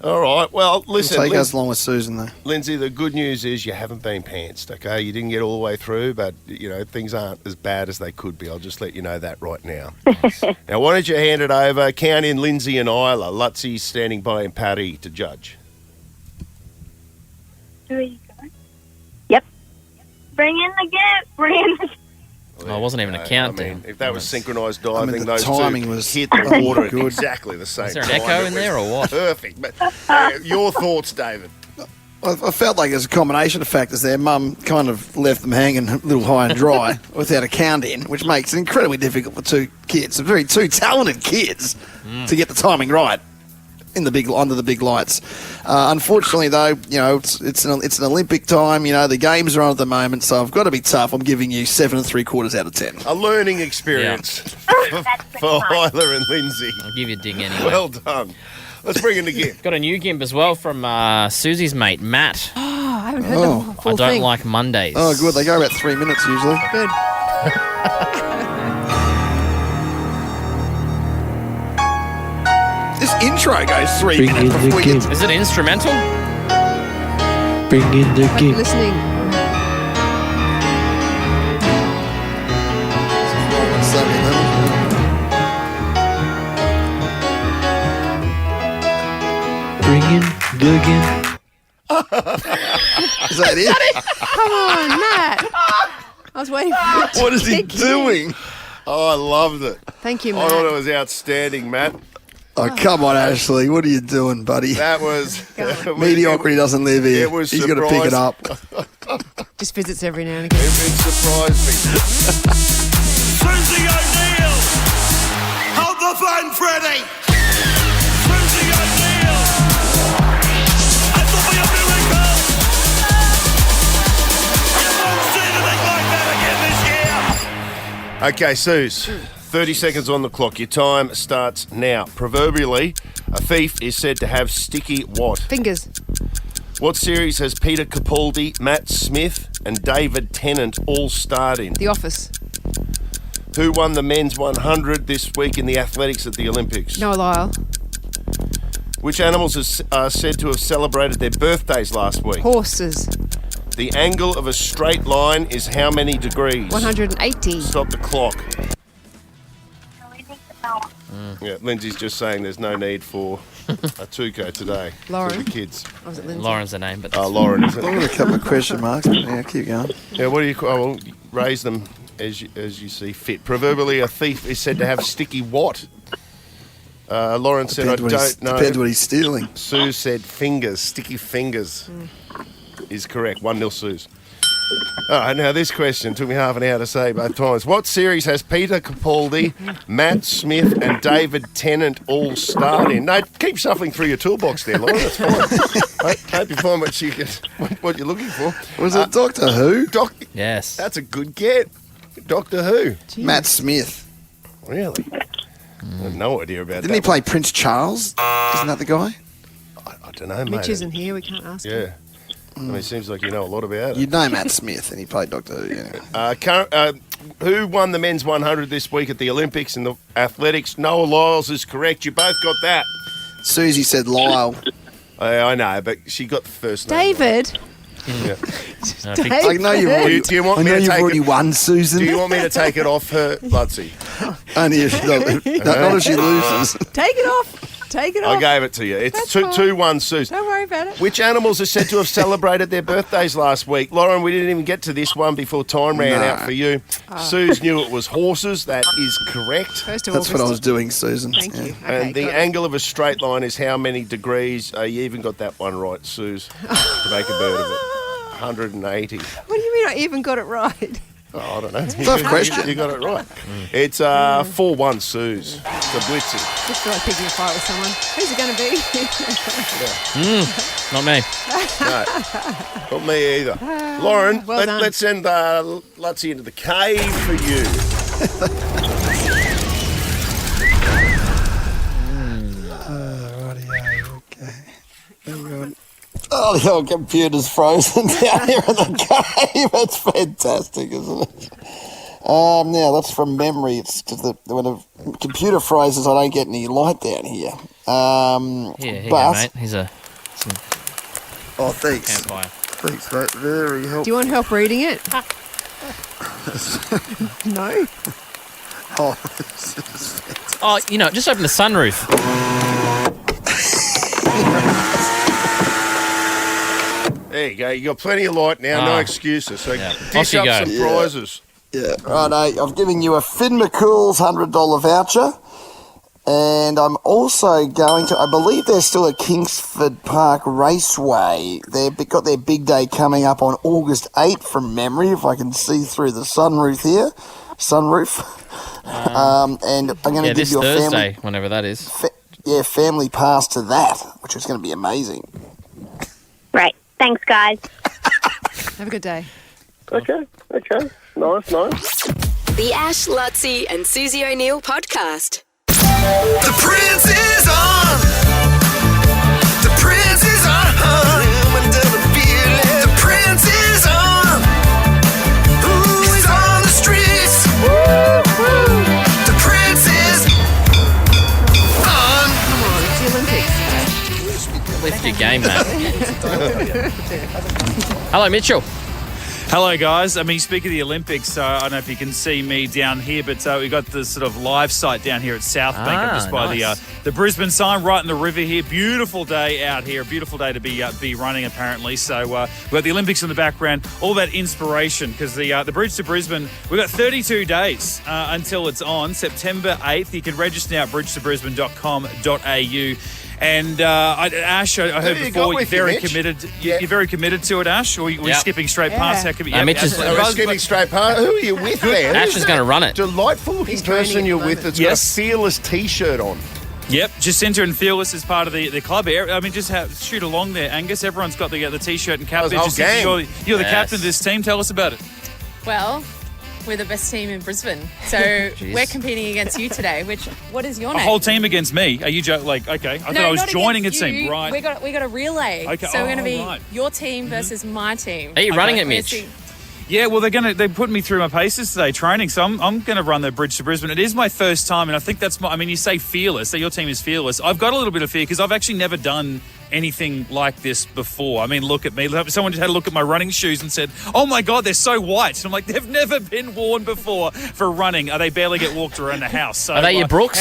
[SPEAKER 4] All right. Well, listen,
[SPEAKER 6] Take us along with Susan, though.
[SPEAKER 4] Lindsay, the good news is you haven't been pantsed, okay? You didn't get all the way through, but, things aren't as bad as they could be. I'll just let you know that right now. Now, why don't you hand it over? Count in Lindsay and Isla. Luttsy standing by in Paris to judge.
[SPEAKER 9] Yep. Bring in the gift. Bring in the
[SPEAKER 2] Oh, it wasn't even a countdown.
[SPEAKER 4] If that was synchronised diving,
[SPEAKER 6] the
[SPEAKER 4] those
[SPEAKER 6] timing
[SPEAKER 4] two
[SPEAKER 6] was
[SPEAKER 4] hit the water at
[SPEAKER 6] good.
[SPEAKER 4] exactly the same
[SPEAKER 2] Is there an
[SPEAKER 4] time.
[SPEAKER 2] echo
[SPEAKER 4] It
[SPEAKER 2] in
[SPEAKER 4] was
[SPEAKER 2] there or what?
[SPEAKER 4] Perfect. But your thoughts, David?
[SPEAKER 6] I felt like there's a combination of factors there. Mum kind of left them hanging a little high and dry without a count in, which makes it incredibly difficult for two kids, two talented kids, to get the timing right under the big lights. Unfortunately, though, it's an Olympic time. The games are on at the moment, so I've got to be tough. I'm giving you 7 3/4 out of 10.
[SPEAKER 4] A learning experience for Isla and Lindsay.
[SPEAKER 2] I'll give you a ding anyway.
[SPEAKER 4] Well done. Let's bring in the gift.
[SPEAKER 2] Got a new gimp as well from Susie's mate, Matt.
[SPEAKER 5] Oh, I haven't heard the full
[SPEAKER 2] I don't
[SPEAKER 5] thing.
[SPEAKER 2] like Mondays.
[SPEAKER 6] Oh, good. They go about 3 minutes usually.
[SPEAKER 5] Good.
[SPEAKER 6] This intro goes 3 minutes before we get to
[SPEAKER 2] Is it instrumental?
[SPEAKER 10] Bring in the
[SPEAKER 5] Hope you're
[SPEAKER 10] gift.
[SPEAKER 5] listening.
[SPEAKER 10] Bring in the gift.
[SPEAKER 6] Is that it?
[SPEAKER 5] Come on, Matt. I was waiting for it to
[SPEAKER 6] What is he
[SPEAKER 5] kick in.
[SPEAKER 6] doing?
[SPEAKER 4] Oh, I loved it.
[SPEAKER 5] Thank you,
[SPEAKER 4] I thought it
[SPEAKER 5] Matt.
[SPEAKER 4] was outstanding, Matt.
[SPEAKER 6] Oh, come on, Ashley. What are you doing, buddy?
[SPEAKER 4] That was...
[SPEAKER 6] Mediocrity doesn't live here.
[SPEAKER 4] It was
[SPEAKER 6] He's got to pick it up.
[SPEAKER 5] Just visits every now and again.
[SPEAKER 4] It surprised me.
[SPEAKER 8] Susie O'Neill! Hold the phone, Freddie! Susie O'Neill! That will be a miracle! You won't see anything like that again this year!
[SPEAKER 4] Okay, Suze. 30 seconds on the clock. Your time starts now. Proverbially, a thief is said to have sticky what?
[SPEAKER 5] Fingers.
[SPEAKER 4] What series has Peter Capaldi, Matt Smith and David Tennant all starred in?
[SPEAKER 5] The Office.
[SPEAKER 4] Who won the men's 100 this week in the athletics at the Olympics?
[SPEAKER 5] Noah Lyle.
[SPEAKER 4] Which animals are said to have celebrated their birthdays last week?
[SPEAKER 5] Horses.
[SPEAKER 4] The angle of a straight line is how many degrees?
[SPEAKER 5] 180.
[SPEAKER 4] Stop the clock. Yeah, Lindsay's just saying there's no need for a Tuco today
[SPEAKER 5] Lauren?
[SPEAKER 4] for the kids.
[SPEAKER 5] Or was it Lindsay?
[SPEAKER 2] Lauren's the name, but
[SPEAKER 4] Lauren, is
[SPEAKER 6] I've got a couple of question marks. Yeah, keep going.
[SPEAKER 4] Yeah, what do you call? Well, raise them as you see fit. Proverbially, a thief is said to have sticky what? Lauren said, I don't know.
[SPEAKER 6] Depends what he's stealing.
[SPEAKER 4] Sue said fingers, sticky fingers is correct. 1-0 Suze. All right, now this question took me half an hour to say both times. What series has Peter Capaldi, Matt Smith and David Tennant all starred in? No, keep shuffling through your toolbox there, Lauren. That's fine. Hope you find what you're looking for.
[SPEAKER 6] Was it Doctor Who?
[SPEAKER 2] Yes.
[SPEAKER 4] That's a good get. Doctor Who.
[SPEAKER 5] Jeez.
[SPEAKER 6] Matt Smith.
[SPEAKER 4] Really? I have no idea about that.
[SPEAKER 6] Didn't he play Prince Charles? Isn't that the guy?
[SPEAKER 4] I don't know, mate.
[SPEAKER 5] Mitch isn't here. We can't ask him.
[SPEAKER 4] Yeah. I mean, it seems like you know a lot about it.
[SPEAKER 6] You'd know Matt Smith, and he played Doctor Who. Yeah.
[SPEAKER 4] Who won the men's 100 this week at the Olympics in the athletics? Noah Lyles is correct. You both got that.
[SPEAKER 6] Susie said Lyle.
[SPEAKER 4] I know, but she got the first name.
[SPEAKER 5] David.
[SPEAKER 4] Yeah.
[SPEAKER 5] David.
[SPEAKER 6] I know you've already,
[SPEAKER 4] Do you want me to
[SPEAKER 6] you've
[SPEAKER 4] take
[SPEAKER 6] already
[SPEAKER 4] it?
[SPEAKER 6] won, Susan.
[SPEAKER 4] Do you want me to take it off her, Luttsy?
[SPEAKER 6] Only if not if she loses.
[SPEAKER 5] Take it off. Take it off.
[SPEAKER 4] I gave it to you. It's
[SPEAKER 5] That's
[SPEAKER 4] 2-1 Suze.
[SPEAKER 5] Don't worry about it.
[SPEAKER 4] Which animals are said to have celebrated their birthdays last week? Lauren, we didn't even get to this one before time ran out for you. Suze knew it was horses. That is correct.
[SPEAKER 5] First of
[SPEAKER 6] That's what I
[SPEAKER 5] August.
[SPEAKER 6] was doing, Susan.
[SPEAKER 5] Thank you. Okay,
[SPEAKER 4] And the
[SPEAKER 5] good.
[SPEAKER 4] angle of a straight line is how many degrees? You even got that one right, Suze, to make a bird of it. 180.
[SPEAKER 5] What do you mean I even got it right?
[SPEAKER 4] Oh, I don't know.
[SPEAKER 6] Tough question.
[SPEAKER 4] You got it right. It's 4-1 Suze. It's a Luttsy.
[SPEAKER 5] Just feel like picking a fight with someone. Who's it going to be?
[SPEAKER 2] Not me.
[SPEAKER 4] No, not me either. Lauren,
[SPEAKER 5] well done.
[SPEAKER 4] let's send Luttsy into the cave for you.
[SPEAKER 6] Oh, the old computer's frozen down here in the cave. It's fantastic, isn't it? Now, that's from memory. It's just that when a computer freezes, I don't get any light down here.
[SPEAKER 2] Here you go, mate. Here's some
[SPEAKER 6] Oh, thanks.
[SPEAKER 2] campfire.
[SPEAKER 6] Thanks, mate. Very helpful.
[SPEAKER 5] Do you want help reading it? No?
[SPEAKER 6] Oh, this is fantastic.
[SPEAKER 2] Oh, just open the sunroof.
[SPEAKER 4] There you go. You got plenty of light now. No
[SPEAKER 2] Ah.
[SPEAKER 4] excuses. So
[SPEAKER 2] Yeah.
[SPEAKER 4] dish
[SPEAKER 2] Off you
[SPEAKER 4] up
[SPEAKER 2] go.
[SPEAKER 4] some prizes.
[SPEAKER 6] Yeah, righto. I've given you a Finn McCool's $100 voucher. And I'm also going to, I believe they're still at Kingsford Park Raceway. They've got their big day coming up on August 8th from memory, if I can see through the sunroof here. And I'm going to give
[SPEAKER 2] this
[SPEAKER 6] you a
[SPEAKER 2] Thursday, whenever that is.
[SPEAKER 6] family pass to that, which is going to be amazing.
[SPEAKER 9] Right. Thanks, guys.
[SPEAKER 5] Have a good day.
[SPEAKER 4] Okay. Nice.
[SPEAKER 1] The Ash, Luttsy and Susie O'Neill podcast.
[SPEAKER 11] The Prince is on. The Prince is on. The Prince is on. Ooh, he's on the streets. The Prince is on.
[SPEAKER 5] Come on, it's the Olympics.
[SPEAKER 2] Lift your game, mate. Hello, Mitchell.
[SPEAKER 12] Hello, guys. I mean, speak of the Olympics, I don't know if you can see me down here, but we've got the sort of live site down here at South Bank. I'm just by the Brisbane sign, right in the river here. Beautiful day out here. Beautiful day to be running, apparently. So we've got the Olympics in the background. All that inspiration, because the Bridge to Brisbane, we've got 32 days until it's on. September 8th. You can register now at bridgetobrisbane.com.au. And Ash, I heard before you're very committed. You're very committed to it, Ash. Or we're skipping straight past. How can we?
[SPEAKER 2] Mitch is
[SPEAKER 4] We're skipping straight past. Who are you with there?
[SPEAKER 2] Ash is going to run it.
[SPEAKER 4] Delightful looking person you're with that's got a Fearless T-shirt on.
[SPEAKER 12] Yep, Jacinta and Fearless is part of the club. I mean, just shoot along there, Angus. Everyone's got the T-shirt and cap. Jacinta, you're the captain of this team. Tell us about it.
[SPEAKER 13] Well, we're the best team in Brisbane, so we're competing against you today. What is your name?
[SPEAKER 12] A whole team against me? Are you like okay? I thought I was joining a team, right?
[SPEAKER 13] We got a relay.
[SPEAKER 12] Okay.
[SPEAKER 13] So we're going to be your team versus my team.
[SPEAKER 2] Are you running it, Mitch?
[SPEAKER 12] Yeah, well, they're putting me through my paces today, training, so I'm going to run the Bridge to Brisbane. It is my first time, and I think that's you say fearless, so your team is fearless. I've got a little bit of fear because I've actually never done anything like this before. I mean, look at me. Someone just had a look at my running shoes and said, oh my God, they're so white. And I'm like, they've never been worn before for running. They barely get walked around the house. So,
[SPEAKER 2] are they your Brooks?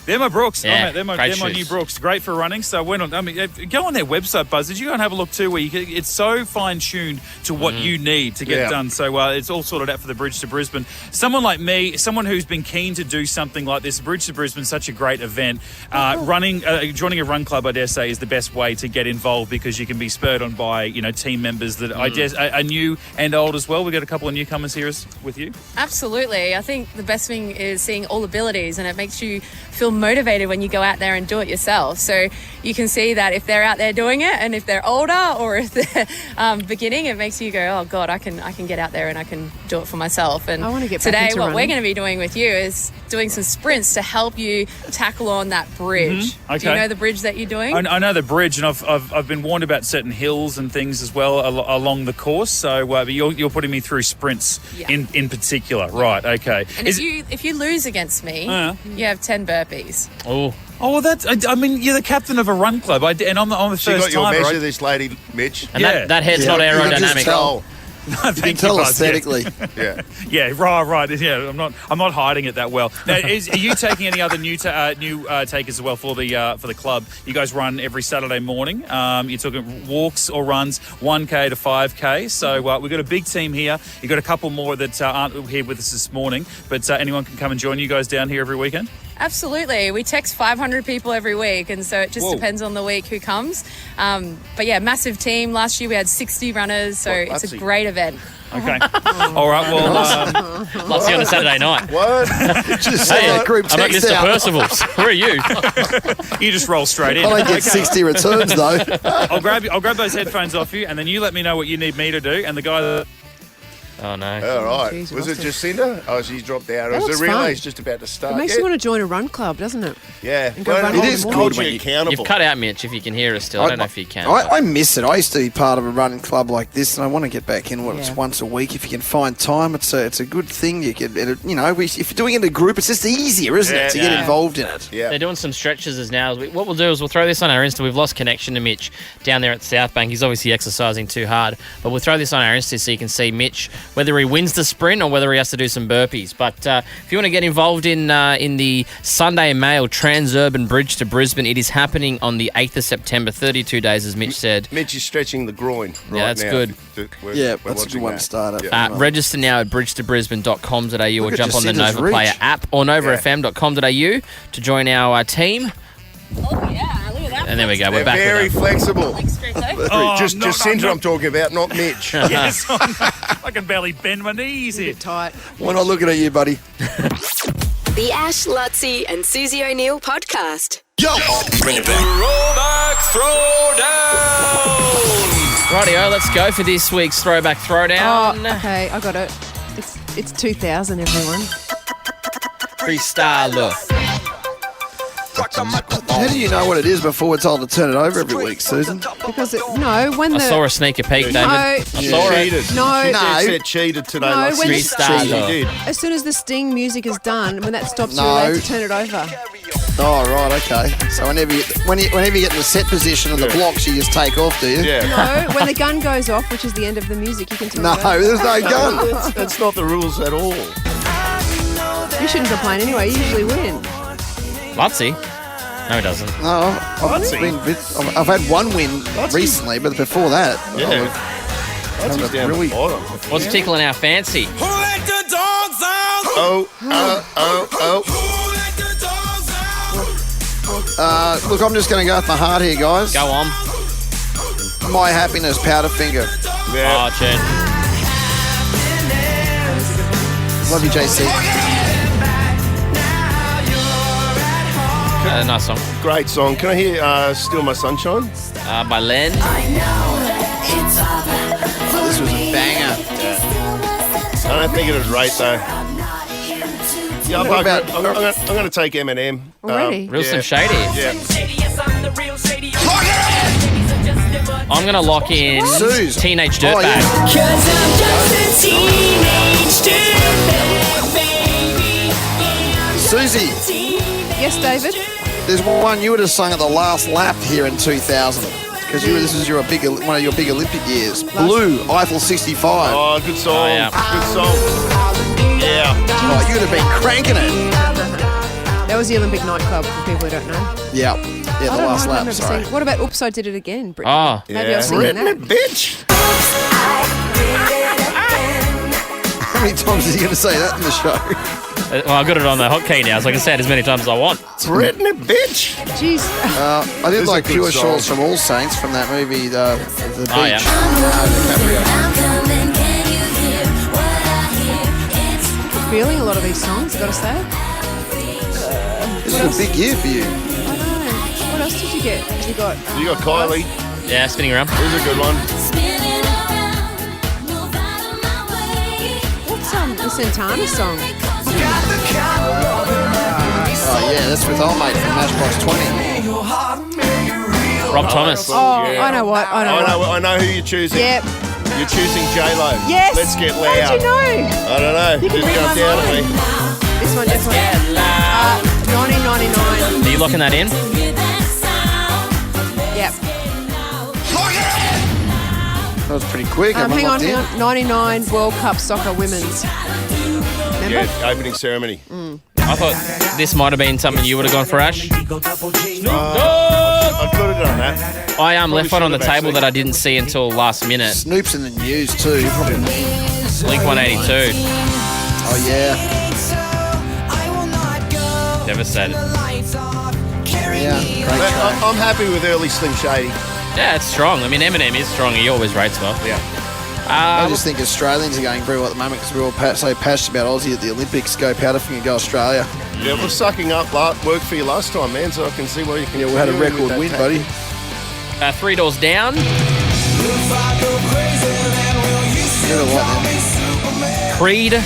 [SPEAKER 12] They're my Brooks.
[SPEAKER 2] Yeah,
[SPEAKER 12] They're my
[SPEAKER 2] great
[SPEAKER 12] new
[SPEAKER 2] shoes.
[SPEAKER 12] Brooks. Great for running. So go on their website, Buzz. Did you go and have a look too? Where it's so fine tuned to what you need to get done. So it's all sorted out for the Bridge to Brisbane. Someone like me, someone who's been keen to do something like this. Bridge to Brisbane is such a great event. Joining a run club, I dare say, is the best way to get involved because you can be spurred on by team members that I guess are new and old as well. We've got a couple of newcomers here with you.
[SPEAKER 13] Absolutely. I think the best thing is seeing all abilities, and it makes you feel motivated when you go out there and do it yourself. So you can see that if they're out there doing it, and if they're older or if they're beginning, it makes you go, oh God, I can get out there and I can do it for myself. And
[SPEAKER 5] I want to get
[SPEAKER 13] today,
[SPEAKER 5] back into
[SPEAKER 13] what
[SPEAKER 5] running.
[SPEAKER 13] we're going to be doing with you is doing some sprints to help you tackle on that bridge.
[SPEAKER 12] Mm-hmm. Okay.
[SPEAKER 13] Do you know the bridge that you're doing?
[SPEAKER 12] I know the bridge, and I've been warned about certain hills and things as well along the course. So but you're putting me through sprints in particular, right? Okay.
[SPEAKER 13] And if you lose against me, you have 10 burpees.
[SPEAKER 2] Oh.
[SPEAKER 12] Oh, well, that's. I mean, you're the captain of a run club, and I'm the
[SPEAKER 4] She
[SPEAKER 12] first
[SPEAKER 4] got your
[SPEAKER 12] timer.
[SPEAKER 4] measure, this lady, Mitch.
[SPEAKER 2] And that head's not aerodynamic.
[SPEAKER 12] Thank
[SPEAKER 6] You can
[SPEAKER 12] you,
[SPEAKER 6] tell
[SPEAKER 12] Buzz,
[SPEAKER 6] aesthetically.
[SPEAKER 4] Yeah.
[SPEAKER 12] Yeah, right. Yeah, I'm not hiding it that well. Now, are you taking any other new takers as well for the club? You guys run every Saturday morning. You're talking walks or runs, 1K to 5K. So we've got a big team here. You've got a couple more that aren't here with us this morning, but anyone can come and join you guys down here every weekend.
[SPEAKER 13] Absolutely. We text 500 people every week, and so it just depends on the week who comes. But yeah, massive team. Last year we had 60 runners, so it's a great event.
[SPEAKER 12] Okay. All right, well...
[SPEAKER 2] Luttsy on a Saturday night.
[SPEAKER 4] What?
[SPEAKER 6] Just
[SPEAKER 2] Hey,
[SPEAKER 6] group
[SPEAKER 2] I'm at
[SPEAKER 6] text
[SPEAKER 2] Mr.
[SPEAKER 6] out.
[SPEAKER 2] Percival's. Where are you?
[SPEAKER 12] You just roll straight in.
[SPEAKER 6] I don't get 60 returns, though.
[SPEAKER 12] I'll grab those headphones off you, and then you let me know what you need me to do, and the guy that...
[SPEAKER 2] Oh, no.
[SPEAKER 4] All right.
[SPEAKER 5] Jeez,
[SPEAKER 4] was it
[SPEAKER 5] lost
[SPEAKER 4] Jacinda? Oh, she's dropped out.
[SPEAKER 5] That
[SPEAKER 4] Or was
[SPEAKER 5] looks
[SPEAKER 4] the
[SPEAKER 5] fun.
[SPEAKER 4] relay's just about to start?
[SPEAKER 5] It makes you want to join a run club, doesn't it?
[SPEAKER 4] Yeah.
[SPEAKER 5] And go run
[SPEAKER 4] Well,
[SPEAKER 5] all
[SPEAKER 4] it
[SPEAKER 5] the
[SPEAKER 4] is
[SPEAKER 5] morning.
[SPEAKER 4] good when
[SPEAKER 2] You've
[SPEAKER 4] accountable.
[SPEAKER 2] cut out Mitch if you can hear us still. I don't know if you can.
[SPEAKER 6] I miss it. I used to be part of a running club like this, and I want to get back in it's once a week if you can find time. It's a good thing. You can, if you're doing it in a group, it's just easier, isn't it, to get involved in it?
[SPEAKER 4] Yeah.
[SPEAKER 2] They're doing some stretches as now. What we'll do is we'll throw this on our Insta. We've lost connection to Mitch down there at South Bank. He's obviously exercising too hard, but we'll throw this on our Insta so you can see Mitch, whether he wins the sprint or whether he has to do some burpees. But if you want to get involved in the Sunday Mail Transurban Bridge to Brisbane, it is happening on the 8th of September, 32 days, as Mitch said.
[SPEAKER 4] Mitch is stretching the groin right
[SPEAKER 2] Yeah, that's
[SPEAKER 4] now.
[SPEAKER 2] good.
[SPEAKER 6] That's a good one to start at.
[SPEAKER 2] Register now at bridgetobrisbane.com.au or
[SPEAKER 6] Look at
[SPEAKER 2] jump on the
[SPEAKER 6] Jacinda's
[SPEAKER 2] Nova Player
[SPEAKER 6] reach.
[SPEAKER 2] app or novafm.com.au to join our team.
[SPEAKER 13] Oh yeah, look at that.
[SPEAKER 2] And there we go. We're
[SPEAKER 4] They're
[SPEAKER 2] back
[SPEAKER 4] very
[SPEAKER 2] with them.
[SPEAKER 4] flexible.
[SPEAKER 13] Like straight over.
[SPEAKER 12] Oh,
[SPEAKER 4] Jacinda I'm talking about, not Mitch.
[SPEAKER 12] Yes, I can barely bend my knees here.
[SPEAKER 5] Tight.
[SPEAKER 6] We're not looking at you, buddy.
[SPEAKER 1] The Ash, Luttsy and Suze O'Neill podcast.
[SPEAKER 11] Yo! Bring it back. Throwback Throwdown!
[SPEAKER 2] Rightio, let's go for this week's Throwback Throwdown.
[SPEAKER 5] Oh, okay, I got it. It's 2000, everyone.
[SPEAKER 2] Freestyler.
[SPEAKER 6] How do you know what it is before we're told to turn it over every week, Susan?
[SPEAKER 5] Because when
[SPEAKER 2] I saw a sneaker peek, David.
[SPEAKER 5] No.
[SPEAKER 2] I saw it.
[SPEAKER 4] Cheated.
[SPEAKER 5] No.
[SPEAKER 4] She
[SPEAKER 5] No.
[SPEAKER 4] said cheated today.
[SPEAKER 5] No,
[SPEAKER 4] like
[SPEAKER 5] when
[SPEAKER 4] she
[SPEAKER 5] it's-
[SPEAKER 4] cheated. She did.
[SPEAKER 5] As soon as the Sting music is done, when that stops,
[SPEAKER 6] No.
[SPEAKER 5] you're allowed to turn it over.
[SPEAKER 6] Oh, right, okay. So whenever you get in the set position of the blocks, you just take off, do you?
[SPEAKER 4] Yeah.
[SPEAKER 5] No, when the gun goes off, which is the end of the music, you can turn
[SPEAKER 6] No,
[SPEAKER 5] it over.
[SPEAKER 6] there's no gun.
[SPEAKER 4] That's not the rules at all.
[SPEAKER 5] You shouldn't complain anyway. You usually win.
[SPEAKER 2] Luttsy? No, he doesn't.
[SPEAKER 6] No, I've had one win recently, but before that,
[SPEAKER 4] Yeah. That's
[SPEAKER 6] I've
[SPEAKER 4] down
[SPEAKER 6] really-
[SPEAKER 4] the bottom.
[SPEAKER 2] What's tickling our fancy?
[SPEAKER 11] Who let the dogs out?
[SPEAKER 4] Oh.
[SPEAKER 6] Look, I'm just going to go with my heart here, guys.
[SPEAKER 2] Go on.
[SPEAKER 6] My Happiness, Powderfinger.
[SPEAKER 4] Yeah.
[SPEAKER 2] Oh, Chen.
[SPEAKER 6] Love you, JC.
[SPEAKER 2] Nice song.
[SPEAKER 4] Great song. Can I hear Still My Sunshine?
[SPEAKER 2] By Len.
[SPEAKER 6] This was a banger.
[SPEAKER 4] I don't think it was right, though. Yeah, I'm
[SPEAKER 6] What about-
[SPEAKER 4] going to take Eminem.
[SPEAKER 5] Already?
[SPEAKER 2] Real Slim Shady.
[SPEAKER 4] Yeah.
[SPEAKER 2] I'm going to lock in
[SPEAKER 6] Suse.
[SPEAKER 2] Teenage
[SPEAKER 6] Oh,
[SPEAKER 2] Dirtbag.
[SPEAKER 6] yeah. Susie,
[SPEAKER 5] Yes, David?
[SPEAKER 6] there's one you would have sung at the last lap here in 2000 because this was one of your big Olympic years. Blue, Eiffel 65.
[SPEAKER 4] Oh, good song.
[SPEAKER 2] Oh, yeah.
[SPEAKER 4] Good song. Yeah.
[SPEAKER 6] Oh, you would have been cranking it.
[SPEAKER 5] That That was the Olympic nightclub, for people who don't know.
[SPEAKER 6] Yeah, the last lap, sorry.
[SPEAKER 5] What about Oops, I Did It Again, Brittany?
[SPEAKER 2] Oh,
[SPEAKER 5] Maybe I'll sing that.
[SPEAKER 4] bitch.
[SPEAKER 6] How many times is he going to say that in the show?
[SPEAKER 2] Well, I got it on the hotkey now, so I can say it as many times as I want.
[SPEAKER 4] Britney, bitch.
[SPEAKER 5] Jeez.
[SPEAKER 6] I did like
[SPEAKER 4] a good
[SPEAKER 6] Pure
[SPEAKER 4] song.
[SPEAKER 6] Shores from All Saints from that movie, The Beach.
[SPEAKER 2] Oh, yeah.
[SPEAKER 5] Feeling a lot of these songs, I've got to say.
[SPEAKER 6] This is a big year for you.
[SPEAKER 5] I know. What else did you get? You got
[SPEAKER 4] Kylie.
[SPEAKER 2] Yeah, spinning around.
[SPEAKER 4] Here's a good one.
[SPEAKER 5] what's the Santana song?
[SPEAKER 6] Oh, yeah, that's with old mate from Matchbox 20.
[SPEAKER 2] Rob Thomas.
[SPEAKER 5] Oh, I know what.
[SPEAKER 4] I know who you're choosing.
[SPEAKER 5] Yep.
[SPEAKER 4] You're choosing J-Lo.
[SPEAKER 5] Yes.
[SPEAKER 4] Let's get
[SPEAKER 5] How
[SPEAKER 4] loud.
[SPEAKER 5] did you know?
[SPEAKER 4] I don't know.
[SPEAKER 5] You can
[SPEAKER 4] Just
[SPEAKER 5] read
[SPEAKER 4] jumped
[SPEAKER 5] my
[SPEAKER 4] out at me.
[SPEAKER 5] mind. This one definitely. 1999.
[SPEAKER 2] Are you locking that in?
[SPEAKER 5] Yep.
[SPEAKER 6] That was pretty quick.
[SPEAKER 5] Hang on. 99 World Cup Soccer Women's. Remember?
[SPEAKER 4] Yeah, opening ceremony.
[SPEAKER 2] I thought this might have been something you would have gone for, Ash.
[SPEAKER 4] I could have done that.
[SPEAKER 2] I left one on the
[SPEAKER 4] should have
[SPEAKER 2] table that I didn't see until last minute.
[SPEAKER 6] Snoop's in the news too. Probably.
[SPEAKER 2] Blink 182.
[SPEAKER 6] Oh, yeah.
[SPEAKER 2] Devastated.
[SPEAKER 6] Yeah, great track.
[SPEAKER 4] I'm happy with early Slim Shady.
[SPEAKER 2] Yeah, it's strong. I mean, Eminem is strong. He always rates well.
[SPEAKER 4] Yeah.
[SPEAKER 6] I just think Australians are going very well at the moment because we're all so passionate about Aussie at the Olympics. Go Powderfinger, go Australia.
[SPEAKER 4] Yeah, well, sucking up worked for you last time, man, so I can see why you can...
[SPEAKER 6] Yeah, we had a record win, buddy.
[SPEAKER 2] 3 Doors Down.
[SPEAKER 6] Never like them.
[SPEAKER 2] Creed.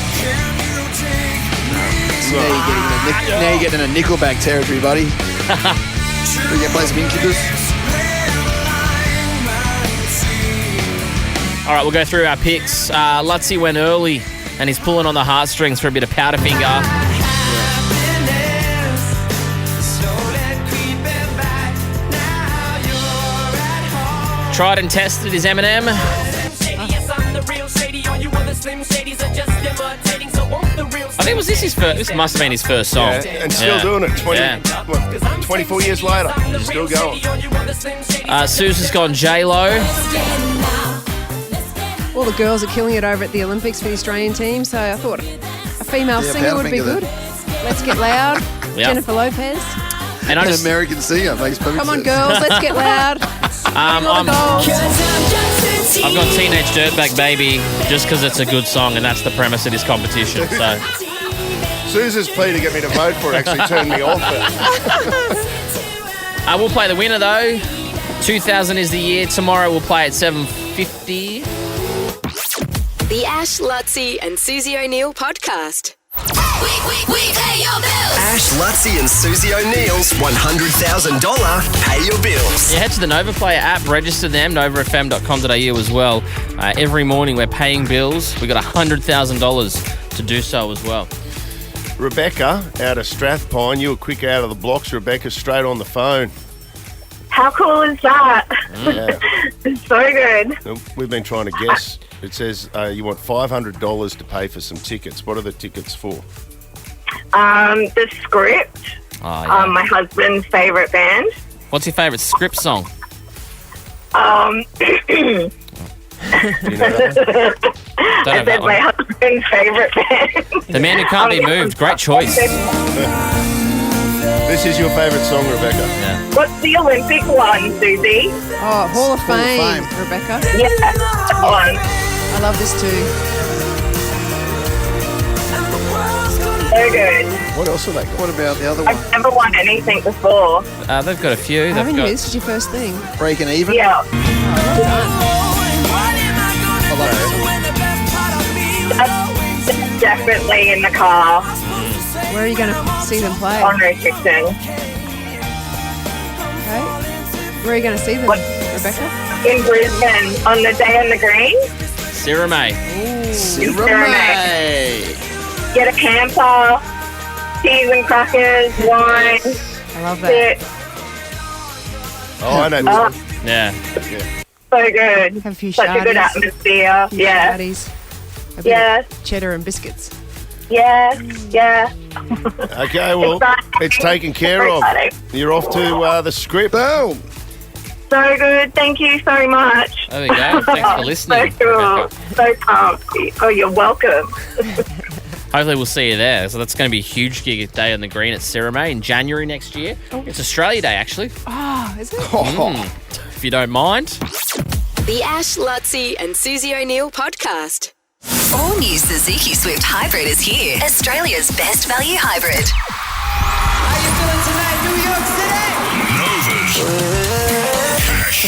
[SPEAKER 6] Now you're getting in a Nickelback territory, buddy. We can play some Incubus.
[SPEAKER 2] All right, we'll go through our picks. Luttsy went early, and he's pulling on the heartstrings for a bit of Powderfinger. Tried and tested is Eminem. I think this must have been his first song.
[SPEAKER 4] Yeah, and still doing it 24 years later. He's still going.
[SPEAKER 2] Suse has gone J-Lo.
[SPEAKER 5] All the girls are killing it over at the Olympics for the Australian team, so I thought a female singer would be good. Let's Get Loud.
[SPEAKER 2] Yep.
[SPEAKER 5] Jennifer Lopez.
[SPEAKER 2] And
[SPEAKER 6] An American singer makes perfect
[SPEAKER 5] Come on,
[SPEAKER 6] sense.
[SPEAKER 5] girls, let's get loud.
[SPEAKER 2] I've got Teenage Dirtbag Baby just because it's a good song, and that's the premise of this competition. So
[SPEAKER 4] Suze's plea to get me to vote for it actually turned me off.
[SPEAKER 2] I will play the winner though. 2000 is the year. Tomorrow we'll play at 7:50.
[SPEAKER 1] The Ash, Luttsy and Susie O'Neill podcast.
[SPEAKER 7] We pay your bills.
[SPEAKER 14] Ash, Luttsy and Susie O'Neill's $100,000 Pay Your Bills.
[SPEAKER 2] Yeah, head to the Nova Player app, register them, novafm.com.au as well. Every morning we're paying bills. We got $100,000 to do so as well.
[SPEAKER 4] Rebecca out of Strathpine, you were quick out of the blocks. Rebecca straight on the phone.
[SPEAKER 15] How cool is that?
[SPEAKER 4] Yeah.
[SPEAKER 15] It's so good.
[SPEAKER 4] We've been trying to guess. It says you want $500 to pay for some tickets. What are the tickets for?
[SPEAKER 15] The Script.
[SPEAKER 2] Oh, yeah.
[SPEAKER 15] My husband's favourite band.
[SPEAKER 2] What's your favourite Script song?
[SPEAKER 15] I said my husband's favourite band.
[SPEAKER 2] The Man Who Can't Be Moved. Great choice.
[SPEAKER 4] This is your favourite song, Rebecca?
[SPEAKER 2] Yeah.
[SPEAKER 15] What's the Olympic one, Susie?
[SPEAKER 5] Oh, Hall of Fame, Rebecca.
[SPEAKER 15] Yeah, that one.
[SPEAKER 5] I love this too.
[SPEAKER 15] So good.
[SPEAKER 4] What else have they got?
[SPEAKER 6] What about the other one?
[SPEAKER 15] I've never won anything before.
[SPEAKER 2] They've got a few. They've
[SPEAKER 5] Haven't you?
[SPEAKER 2] got
[SPEAKER 5] This is your first thing.
[SPEAKER 6] Breaking Even?
[SPEAKER 15] Yeah. That's definitely in the car.
[SPEAKER 5] Where are you going to see them play?
[SPEAKER 15] On restriction.
[SPEAKER 5] Okay. Where are you going to see them, Rebecca?
[SPEAKER 15] In Brisbane, on the day on the green.
[SPEAKER 2] Sirame.
[SPEAKER 15] Sirame. Get a camper, cheese and crackers, wine.
[SPEAKER 5] I love that.
[SPEAKER 4] Oh, I know.
[SPEAKER 15] Oh,
[SPEAKER 2] Yeah.
[SPEAKER 15] so good.
[SPEAKER 5] Have a few
[SPEAKER 15] Such a good
[SPEAKER 5] shardies.
[SPEAKER 15] atmosphere. Yeah.
[SPEAKER 5] Shardies. A bit
[SPEAKER 15] Yeah.
[SPEAKER 5] of cheddar and biscuits.
[SPEAKER 15] Yeah.
[SPEAKER 4] Okay, well, it's taken care of. You're off to the script.
[SPEAKER 3] Boom.
[SPEAKER 15] So good. Thank you so much.
[SPEAKER 2] There we go. Thanks for listening.
[SPEAKER 15] So cool. So pumped. Oh, you're welcome.
[SPEAKER 2] Hopefully we'll see you there. So that's going to be a huge gig day on the green at Cirame in January next year. It's Australia Day, actually.
[SPEAKER 5] Oh, is it?
[SPEAKER 2] If you don't mind.
[SPEAKER 1] The Ash, Luttsy and Susie O'Neill podcast.
[SPEAKER 7] All new Suzuki Swift Hybrid is here. Australia's best value hybrid.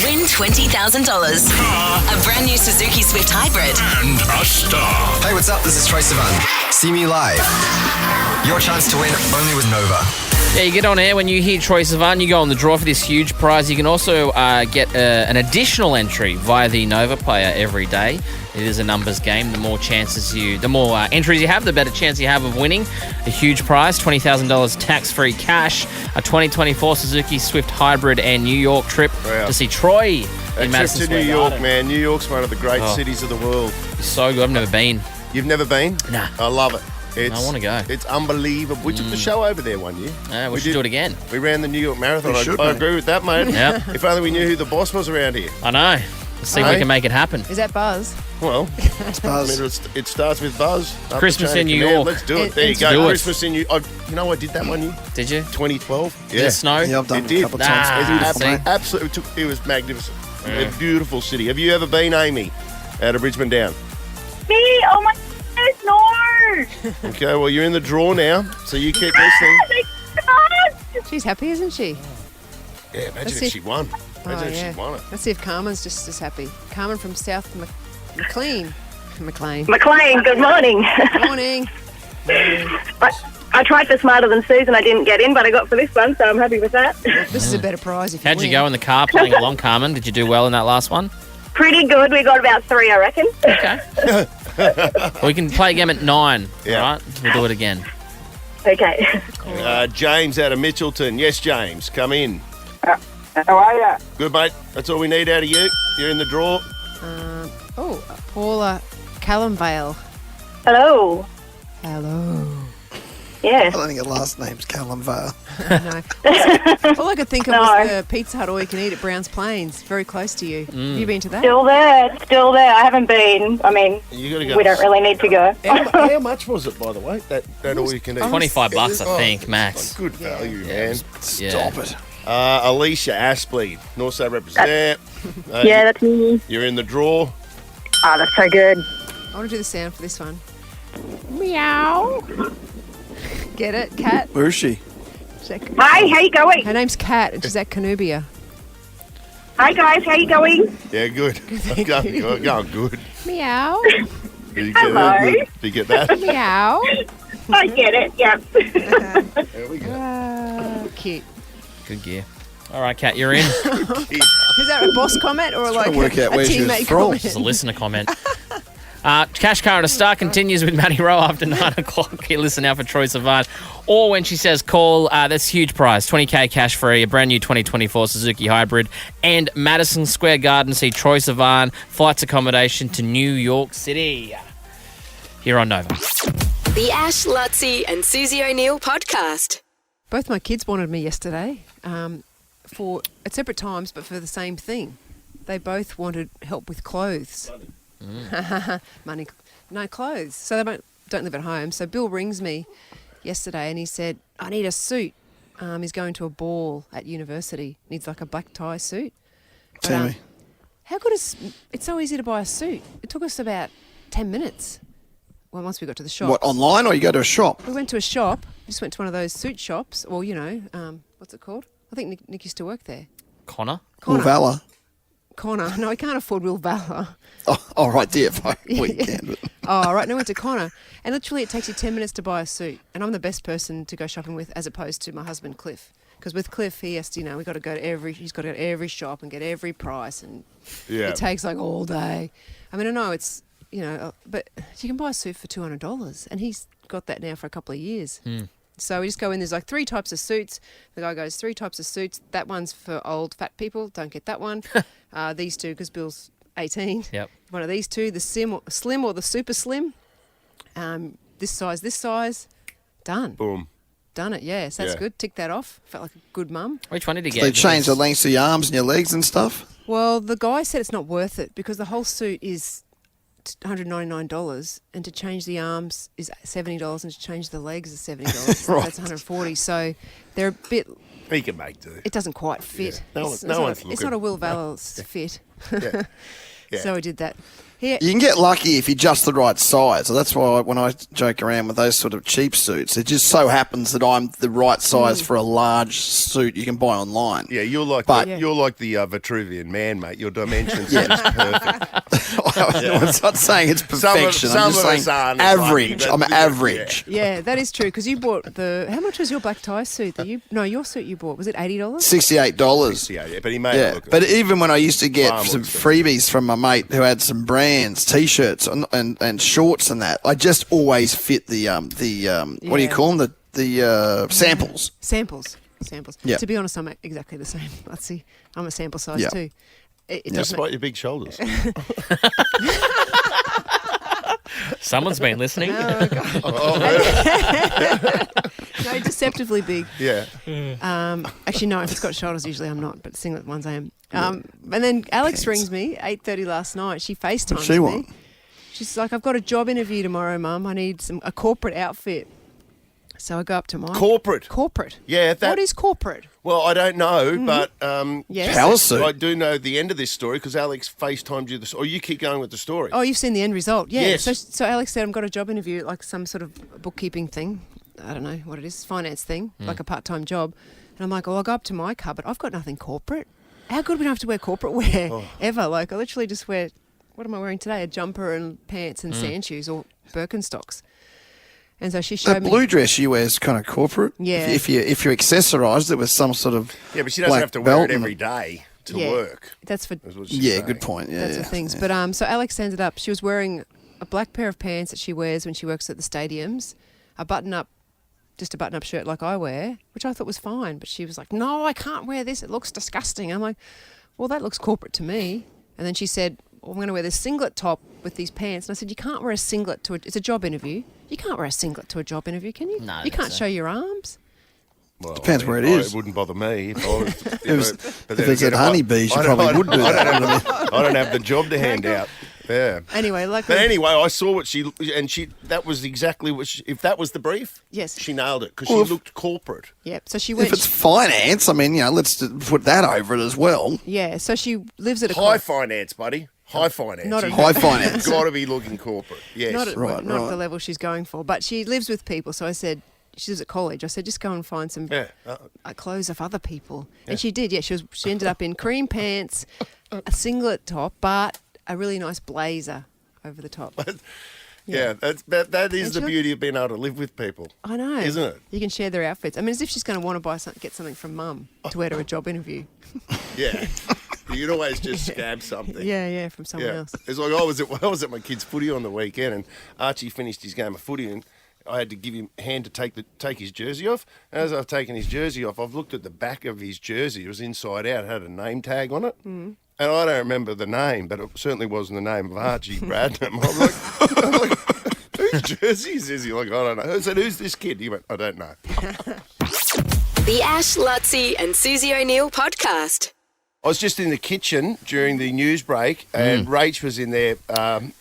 [SPEAKER 7] Win $20,000. A brand new Suzuki Swift Hybrid.
[SPEAKER 14] And a star. Hey, what's up? This is Troy Sivan. See me live. Your chance to win only with Nova.
[SPEAKER 2] Yeah, you get on air when you hear Troy Sivan, you go on the draw for this huge prize. You can also get an additional entry via the Nova player every day. It is a numbers game. The more entries you have, the better chance you have of winning a huge prize, $20,000 tax-free cash, a 2024 Suzuki Swift Hybrid and New York trip to see Troy in Madison
[SPEAKER 4] to
[SPEAKER 2] Square
[SPEAKER 4] New York,
[SPEAKER 2] Garden.
[SPEAKER 4] man. New York's one of the great cities of the world.
[SPEAKER 2] It's so good. I've never been.
[SPEAKER 4] You've never been?
[SPEAKER 2] Nah.
[SPEAKER 4] I love it.
[SPEAKER 2] I want to go.
[SPEAKER 4] It's unbelievable. We took the show over there one year.
[SPEAKER 2] We should do it again.
[SPEAKER 4] We ran the New York Marathon.
[SPEAKER 3] We should,
[SPEAKER 4] I
[SPEAKER 3] mate.
[SPEAKER 4] agree with that, mate.
[SPEAKER 2] Yep.
[SPEAKER 4] If only we knew who the boss was around here.
[SPEAKER 2] I know. Let's see if we can make it happen.
[SPEAKER 5] Is that Buzz?
[SPEAKER 4] Well,
[SPEAKER 3] Buzz.
[SPEAKER 4] it starts with Buzz. Up the
[SPEAKER 2] Christmas
[SPEAKER 4] chain
[SPEAKER 2] in
[SPEAKER 4] of
[SPEAKER 2] New
[SPEAKER 4] command.
[SPEAKER 2] York.
[SPEAKER 4] Let's do it. There you
[SPEAKER 2] Let's
[SPEAKER 4] go.
[SPEAKER 2] do it.
[SPEAKER 4] Christmas in New York. You know, I did that one year.
[SPEAKER 2] Did you?
[SPEAKER 4] 2012.
[SPEAKER 2] Did it snow?
[SPEAKER 6] Yeah, I've done
[SPEAKER 4] It
[SPEAKER 6] it
[SPEAKER 4] did.
[SPEAKER 6] a couple of times.
[SPEAKER 4] Absolutely. It was magnificent. A beautiful city. Have you ever been, Amy, out of Brisbane Down?
[SPEAKER 15] Me? Oh my goodness, no.
[SPEAKER 4] Okay, well, you're in the draw now, so you keep listening.
[SPEAKER 5] She's happy, isn't she?
[SPEAKER 4] Yeah, imagine
[SPEAKER 5] Let's
[SPEAKER 4] if
[SPEAKER 5] see.
[SPEAKER 4] she won. Imagine if she won it.
[SPEAKER 5] Let's see if Carmen's just as happy. Carmen from South McLean. McLean.
[SPEAKER 15] McLean, good morning.
[SPEAKER 5] Morning.
[SPEAKER 15] I tried for Smarter Than Susan. I didn't get in, but I got for this one, so I'm happy with that.
[SPEAKER 5] This is a better prize if you
[SPEAKER 2] How'd you
[SPEAKER 5] win.
[SPEAKER 2] go in the car playing along, Carmen? Did you do well in that last one?
[SPEAKER 15] Pretty good. We got about 3, I reckon.
[SPEAKER 2] Okay. We can play a game at 9.
[SPEAKER 4] Yeah.
[SPEAKER 2] All right? We'll do it again.
[SPEAKER 15] Okay.
[SPEAKER 4] James out of Mitchelton. Yes, James, come in.
[SPEAKER 15] How are you?
[SPEAKER 4] Good, mate. That's all we need out of you. You're in the draw.
[SPEAKER 5] Paula Callumvale.
[SPEAKER 15] Hello.
[SPEAKER 5] Hello.
[SPEAKER 15] Yes.
[SPEAKER 6] I don't think her last name's Callum Vale.
[SPEAKER 5] No. All I could think of was the Pizza Hut all you can eat at Browns Plains, very close to you. Have you been to that?
[SPEAKER 15] Still there. I haven't been. I mean,
[SPEAKER 4] You got to go.
[SPEAKER 15] we don't really need to go.
[SPEAKER 4] How much was it, by the way? That all you can eat.
[SPEAKER 2] $25, I think, max.
[SPEAKER 4] Good value, man.
[SPEAKER 6] Stop it.
[SPEAKER 4] Alicia Aspley, Northside represent.
[SPEAKER 15] Yeah, that's me.
[SPEAKER 4] You're in the draw.
[SPEAKER 15] Oh, that's so good.
[SPEAKER 5] I want to do the sound for this one. Meow. Get it, Cat?
[SPEAKER 6] Where is she?
[SPEAKER 15] Hi, how you going?
[SPEAKER 5] Her name's Kat, and she's at Canubia.
[SPEAKER 15] Hi, guys. How you going?
[SPEAKER 4] Yeah, good. Going good.
[SPEAKER 5] Meow.
[SPEAKER 4] Did you get
[SPEAKER 15] Hello.
[SPEAKER 4] that? Did you get that?
[SPEAKER 5] Meow.
[SPEAKER 15] I get it. Yep.
[SPEAKER 4] There we go.
[SPEAKER 5] Cute.
[SPEAKER 2] Good gear. All right, Kat, you're in.
[SPEAKER 5] Is that a boss comment or like
[SPEAKER 6] work out
[SPEAKER 5] a
[SPEAKER 6] where she was
[SPEAKER 5] teammate
[SPEAKER 6] from.
[SPEAKER 5] comment?
[SPEAKER 2] Just a listener comment. Cash Car at a Star continues with Matty Rowe after 9 o'clock. You listen out for Troy Sivan. Or when she says call, that's a huge prize. 20K cash free, a brand new 2024 Suzuki Hybrid, and Madison Square Garden. See Troy Sivan, flights accommodation to New York City. Here on Nova.
[SPEAKER 1] The Ash, Luttsy and Susie O'Neill podcast.
[SPEAKER 5] Both my kids wanted me yesterday for at separate times, but for the same thing. They both wanted help with clothes. Money, no clothes. So they don't live at home. So Bill rings me yesterday and he said, I need a suit. He's going to a ball at university. Needs like a black tie suit.
[SPEAKER 6] Tell me.
[SPEAKER 5] How good is it's so easy to buy a suit? It took us about 10 minutes. Well, once we got to the shop.
[SPEAKER 6] What, online or you go to a shop?
[SPEAKER 5] We went to a shop. We just went to one of those suit shops. Or, you know, what's it called? I think Nick used to work there.
[SPEAKER 2] Connor?
[SPEAKER 6] Valor.
[SPEAKER 5] Connor. No, we can't afford Will Valor.
[SPEAKER 6] Oh, right, DFO weekend.
[SPEAKER 5] Oh, right. No, we went to Connor. And literally it takes you 10 minutes to buy a suit. And I'm the best person to go shopping with as opposed to my husband, Cliff. Because with Cliff, he has to, he's got to go to every shop and get every price. And it takes like all day. I mean, I know it's, but you can buy a suit for $200. And he's got that now for a couple of years. So we just go in, there's like 3 types of suits. The guy goes, 3 types of suits. That one's for old fat people. Don't get that one. These 2, because Bill's 18.
[SPEAKER 2] Yep.
[SPEAKER 5] One of these 2, the slim or the super slim. this size. Done.
[SPEAKER 4] Boom.
[SPEAKER 5] Done it, yeah. So that's
[SPEAKER 4] Yeah.
[SPEAKER 5] good. Tick that off. Felt like a good mum.
[SPEAKER 2] Which one did he get?
[SPEAKER 6] They change the lengths of your arms and your legs and stuff.
[SPEAKER 5] Well, the guy said it's not worth it because the whole suit is $199 and to change the arms is $70 and to change the legs is $70.
[SPEAKER 6] Right.
[SPEAKER 5] That's $140. So they're a bit...
[SPEAKER 4] He can make do.
[SPEAKER 5] It doesn't quite fit.
[SPEAKER 4] Yeah.
[SPEAKER 5] It's
[SPEAKER 4] One's
[SPEAKER 5] not a Will Vallis fit.
[SPEAKER 4] Yeah. Yeah.
[SPEAKER 5] So we did that. Here,
[SPEAKER 6] You can get lucky if you're just the right size. So that's why when I joke around with those sort of cheap suits, it just so happens that I'm the right size for a large suit you can buy online.
[SPEAKER 4] Yeah, you're like
[SPEAKER 6] But-
[SPEAKER 4] you're like the Vitruvian man, mate. Your dimensions are just perfect.
[SPEAKER 6] I'm not saying it's perfection. I'm just saying average. I'm average.
[SPEAKER 5] yeah, that is true because you bought how much was your black tie suit your suit you bought? Was it $80?
[SPEAKER 6] $68.
[SPEAKER 4] Yeah, but he made it look
[SPEAKER 6] But even when I used to get
[SPEAKER 4] Far more
[SPEAKER 6] some
[SPEAKER 4] expensive.
[SPEAKER 6] freebies from my mate who had some brands, t-shirts and shorts and that, I just always fit the what do you call them? The samples.
[SPEAKER 5] Samples.
[SPEAKER 6] Yeah.
[SPEAKER 5] To be honest, I'm exactly the same. Let's see. I'm a sample size
[SPEAKER 6] Yeah.
[SPEAKER 5] too. It doesn't
[SPEAKER 4] despite your big shoulders.
[SPEAKER 2] Someone's been listening.
[SPEAKER 5] No, deceptively big.
[SPEAKER 4] Yeah.
[SPEAKER 5] Actually, no. If it's got shoulders, usually I'm not. But singlet ones, I am. And then Alex rings me 8:30 last night. She FaceTimes
[SPEAKER 6] She
[SPEAKER 5] me.
[SPEAKER 6] want?
[SPEAKER 5] She's like, "I've got a job interview tomorrow, Mum. I need a corporate outfit." So I go up to mine.
[SPEAKER 4] Corporate. Yeah.
[SPEAKER 5] What is corporate?
[SPEAKER 4] Well, I don't know, but
[SPEAKER 5] Yes.
[SPEAKER 6] Power suit.
[SPEAKER 4] I do know the end of this story because Alex FaceTimed you. Or you keep going with the story.
[SPEAKER 5] Oh, you've seen the end result. Yeah.
[SPEAKER 4] Yes.
[SPEAKER 5] So Alex said, I've got a job interview, like some sort of bookkeeping thing. I don't know what it is, finance thing, like a part-time job. And I'm like, I'll go up to my cupboard. I've got nothing corporate. How good we don't have to wear corporate wear ever. Like, I literally just wear, what am I wearing today? A jumper and pants and sand shoes or Birkenstocks. And so she showed
[SPEAKER 6] That
[SPEAKER 5] me.
[SPEAKER 6] blue dress you wear is kind of corporate.
[SPEAKER 5] Yeah.
[SPEAKER 6] If you accessorised it with some sort of
[SPEAKER 4] Yeah, but she doesn't
[SPEAKER 6] black
[SPEAKER 4] have to wear
[SPEAKER 6] belt
[SPEAKER 4] it
[SPEAKER 6] and-
[SPEAKER 4] every day to
[SPEAKER 5] Yeah.
[SPEAKER 4] work.
[SPEAKER 5] That's for.
[SPEAKER 4] Is what she's
[SPEAKER 6] Yeah,
[SPEAKER 4] saying.
[SPEAKER 6] good point. Yeah,
[SPEAKER 5] That's
[SPEAKER 6] yeah,
[SPEAKER 5] the things.
[SPEAKER 6] yeah.
[SPEAKER 5] But so Alex ended up. She was wearing a black pair of pants that she wears when she works at the stadiums, a button-up shirt like I wear, which I thought was fine. But she was like, "No, I can't wear this. It looks disgusting." I'm like, "Well, that looks corporate to me." And then she said, well, "I'm going to wear this singlet top with these pants." And I said, "You can't wear a singlet to it's a job interview. You can't wear a singlet to a job interview, can you?
[SPEAKER 2] No, I
[SPEAKER 5] you
[SPEAKER 2] don't
[SPEAKER 5] can't
[SPEAKER 2] so.
[SPEAKER 5] show your arms."
[SPEAKER 4] Well,
[SPEAKER 6] Depends where it is.
[SPEAKER 4] It wouldn't bother me if I was.
[SPEAKER 6] If it's at Honeybees, you probably would do that.
[SPEAKER 4] I don't have the job to hand out. Yeah.
[SPEAKER 5] Anyway, like.
[SPEAKER 4] But anyway, I saw what she that was exactly what if that was the brief.
[SPEAKER 5] Yes.
[SPEAKER 4] She nailed it because
[SPEAKER 6] Well,
[SPEAKER 4] she looked corporate.
[SPEAKER 5] Yep. So she went.
[SPEAKER 6] If it's finance, I mean, let's put that over it as well.
[SPEAKER 5] Yeah. So she lives at a
[SPEAKER 4] High finance, buddy. High finance.
[SPEAKER 5] Not at
[SPEAKER 6] High finance.
[SPEAKER 4] Got to be looking corporate. Yes.
[SPEAKER 5] Not at
[SPEAKER 6] Right,
[SPEAKER 5] not
[SPEAKER 6] right.
[SPEAKER 5] the level she's going for, but she lives with people. So I said, she lives at college. I said, just go and find some clothes off other people, and she did. Yeah, she ended up in cream pants, a singlet top, but a really nice blazer over the top.
[SPEAKER 4] Yeah, that is
[SPEAKER 5] And
[SPEAKER 4] the
[SPEAKER 5] she
[SPEAKER 4] beauty of being able to live with people.
[SPEAKER 5] I know,
[SPEAKER 4] Isn't it?
[SPEAKER 5] You can share their outfits. I mean, as if she's going to want to get something from Mum to wear to a job interview.
[SPEAKER 4] Yeah. You'd always just scab something.
[SPEAKER 5] Yeah, from someone else.
[SPEAKER 4] It's like I was at my kid's footy on the weekend, and Archie finished his game of footy, and I had to give him a hand to take his jersey off. And as I've taken his jersey off, I've looked at the back of his jersey. It was inside out. It had a name tag on it. Mm. And I don't remember the name, but it certainly wasn't the name of Archie Bradnam. I'm like, whose jersey is this? He's like, I don't know. I said, who's this kid? He went, I don't know.
[SPEAKER 1] The Ash, Luttsy and Susie O'Neill podcast.
[SPEAKER 4] I was just in the kitchen during the news break, and Rach was in there.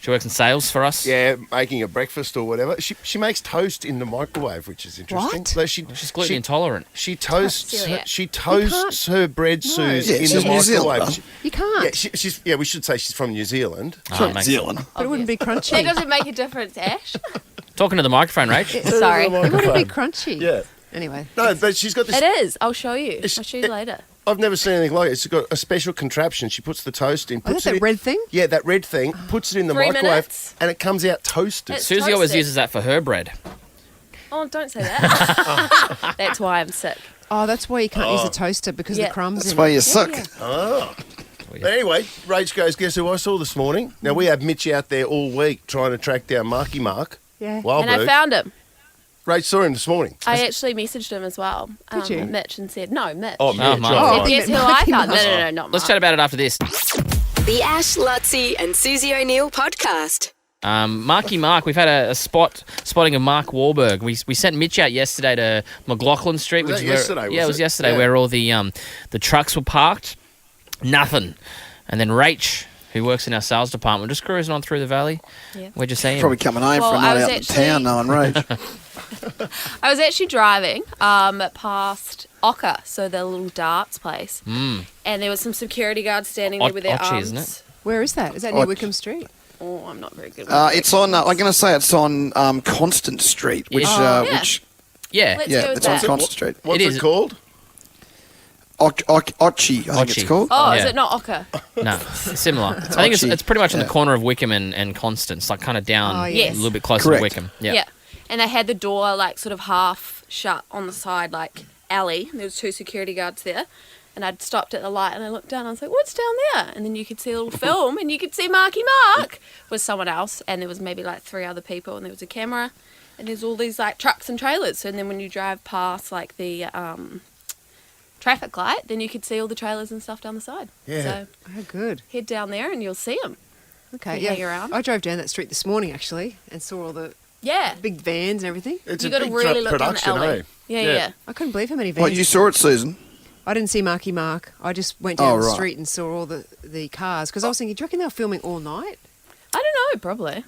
[SPEAKER 2] She works in sales for us.
[SPEAKER 4] Yeah, making a breakfast or whatever. She makes toast in the microwave, which is interesting.
[SPEAKER 5] What?
[SPEAKER 4] So
[SPEAKER 2] She's gluten intolerant.
[SPEAKER 4] She toasts.
[SPEAKER 13] Celiac.
[SPEAKER 4] She toasts her bread, Suze,
[SPEAKER 6] Yeah,
[SPEAKER 4] in
[SPEAKER 6] she's
[SPEAKER 4] the
[SPEAKER 6] New
[SPEAKER 4] microwave.
[SPEAKER 6] Zealander.
[SPEAKER 5] You can't.
[SPEAKER 4] Yeah, she's. Yeah, we should say she's from New Zealand.
[SPEAKER 6] From
[SPEAKER 2] makes
[SPEAKER 6] Zealand.
[SPEAKER 5] But it wouldn't be crunchy.
[SPEAKER 13] That doesn't make a difference, Ash.
[SPEAKER 2] Talking to the microphone, Rach.
[SPEAKER 13] Sorry.
[SPEAKER 5] It wouldn't be crunchy.
[SPEAKER 4] Yeah.
[SPEAKER 5] Anyway.
[SPEAKER 4] No, but she's got this.
[SPEAKER 13] It is. I'll show you.
[SPEAKER 4] It's-
[SPEAKER 13] I'll show you later.
[SPEAKER 4] I've never seen anything like it. It's got a special contraption. She puts the toast in.
[SPEAKER 5] Oh,
[SPEAKER 4] Puts
[SPEAKER 5] that's that
[SPEAKER 4] it in,
[SPEAKER 5] red thing?
[SPEAKER 4] Yeah, that red thing. Puts it in the
[SPEAKER 13] 3
[SPEAKER 4] microwave,
[SPEAKER 13] minutes.
[SPEAKER 4] and it comes out toasted.
[SPEAKER 13] It's
[SPEAKER 2] Susie always
[SPEAKER 13] toasted.
[SPEAKER 2] uses that for her bread.
[SPEAKER 13] Oh, don't say that. That's why I'm sick.
[SPEAKER 5] Oh, that's why you can't use the toaster because of
[SPEAKER 13] Yeah.
[SPEAKER 5] the crumbs
[SPEAKER 6] That's
[SPEAKER 5] in
[SPEAKER 6] why
[SPEAKER 5] it.
[SPEAKER 6] you suck.
[SPEAKER 4] Oh. But anyway, Rach goes, guess who I saw this morning? Now, we have Mitch out there all week trying to track down Marky Mark.
[SPEAKER 5] Yeah.
[SPEAKER 4] Wild
[SPEAKER 13] And I
[SPEAKER 4] bird.
[SPEAKER 13] found him.
[SPEAKER 4] Rach saw him this morning.
[SPEAKER 13] I actually messaged him as well.
[SPEAKER 5] Did you?
[SPEAKER 13] Mitch, and said, no, Mitch.
[SPEAKER 4] Oh, Mitch.
[SPEAKER 2] Mark.
[SPEAKER 4] Oh,
[SPEAKER 13] And guess who I
[SPEAKER 5] Marky
[SPEAKER 13] found?
[SPEAKER 5] Mark.
[SPEAKER 13] No, not
[SPEAKER 2] Let's
[SPEAKER 13] Mark.
[SPEAKER 2] chat about it after this.
[SPEAKER 1] The Ash, Luttsy and Susie O'Neill podcast.
[SPEAKER 2] Marky Mark, we've had a spotting of Mark Wahlberg. We sent Mitch out yesterday to McLaughlin Street.
[SPEAKER 4] Was
[SPEAKER 2] which
[SPEAKER 4] that
[SPEAKER 2] is
[SPEAKER 4] yesterday,
[SPEAKER 2] where,
[SPEAKER 4] was
[SPEAKER 2] yeah, it was
[SPEAKER 4] it?
[SPEAKER 2] yesterday
[SPEAKER 4] Yeah.
[SPEAKER 2] where all the trucks were parked. Nothing. And then Rach, who works in our sales department, just cruising on through the valley.
[SPEAKER 16] Yeah.
[SPEAKER 2] Where'd you see him?
[SPEAKER 6] Probably coming home
[SPEAKER 16] Well,
[SPEAKER 6] for a
[SPEAKER 16] I
[SPEAKER 6] night
[SPEAKER 16] was
[SPEAKER 6] out in town, knowing Rage.
[SPEAKER 16] I was actually driving past Ocker, so the little darts place, and there was some security guards standing there with their
[SPEAKER 2] Ochi,
[SPEAKER 16] arms.
[SPEAKER 2] isn't it?
[SPEAKER 5] Where is that? Is that near
[SPEAKER 6] Och.
[SPEAKER 5] Wickham Street?
[SPEAKER 16] Oh, I'm not very good. With
[SPEAKER 6] It's on. I'm going to say it's on Constant Street, which
[SPEAKER 16] Yeah.
[SPEAKER 6] which
[SPEAKER 2] Yeah.
[SPEAKER 16] Let's
[SPEAKER 6] yeah,
[SPEAKER 16] go with
[SPEAKER 6] it's on
[SPEAKER 16] that.
[SPEAKER 6] Constant Street.
[SPEAKER 4] What's it called?
[SPEAKER 6] Ochi, I think
[SPEAKER 2] Ochi.
[SPEAKER 6] it's called.
[SPEAKER 16] Oh,
[SPEAKER 2] Yeah.
[SPEAKER 16] is it not Ocker?
[SPEAKER 2] No, similar. I think
[SPEAKER 6] Ochi.
[SPEAKER 2] it's pretty much on the
[SPEAKER 6] Yeah.
[SPEAKER 2] corner of Wickham and Constance, like kind of down
[SPEAKER 5] Oh,
[SPEAKER 2] a
[SPEAKER 16] yes.
[SPEAKER 2] little bit closer
[SPEAKER 6] Correct.
[SPEAKER 2] to Wickham. Yeah.
[SPEAKER 16] Yeah. And they had the door like sort of half shut on the side, like alley. There was 2 security guards there. And I'd stopped at the light and I looked down and I was like, what's down there? And then you could see a little film and you could see Marky Mark was someone else. And there was maybe like 3 other people and there was a camera. And there's all these like trucks and trailers. And then when you drive past like the traffic light, then you could see all the trailers and stuff down the side.
[SPEAKER 4] Yeah.
[SPEAKER 16] So
[SPEAKER 5] Oh, good.
[SPEAKER 16] head down there and you'll see them.
[SPEAKER 5] Okay,
[SPEAKER 16] You hang around.
[SPEAKER 5] I drove down that street this morning actually and saw all the
[SPEAKER 16] Yeah.
[SPEAKER 5] big vans and everything.
[SPEAKER 4] It's
[SPEAKER 16] You
[SPEAKER 4] a
[SPEAKER 16] got to
[SPEAKER 4] big
[SPEAKER 16] really look down the
[SPEAKER 4] production,
[SPEAKER 16] alley.
[SPEAKER 4] eh?
[SPEAKER 16] Yeah,
[SPEAKER 4] Yeah.
[SPEAKER 16] yeah.
[SPEAKER 5] I couldn't believe how many vans.
[SPEAKER 6] What, you saw it, Susan?
[SPEAKER 5] I didn't see Marky Mark. I just went down
[SPEAKER 6] Oh,
[SPEAKER 5] the
[SPEAKER 6] right.
[SPEAKER 5] street and saw all the cars because I was thinking, do you reckon they were filming all night?
[SPEAKER 16] I don't know, probably.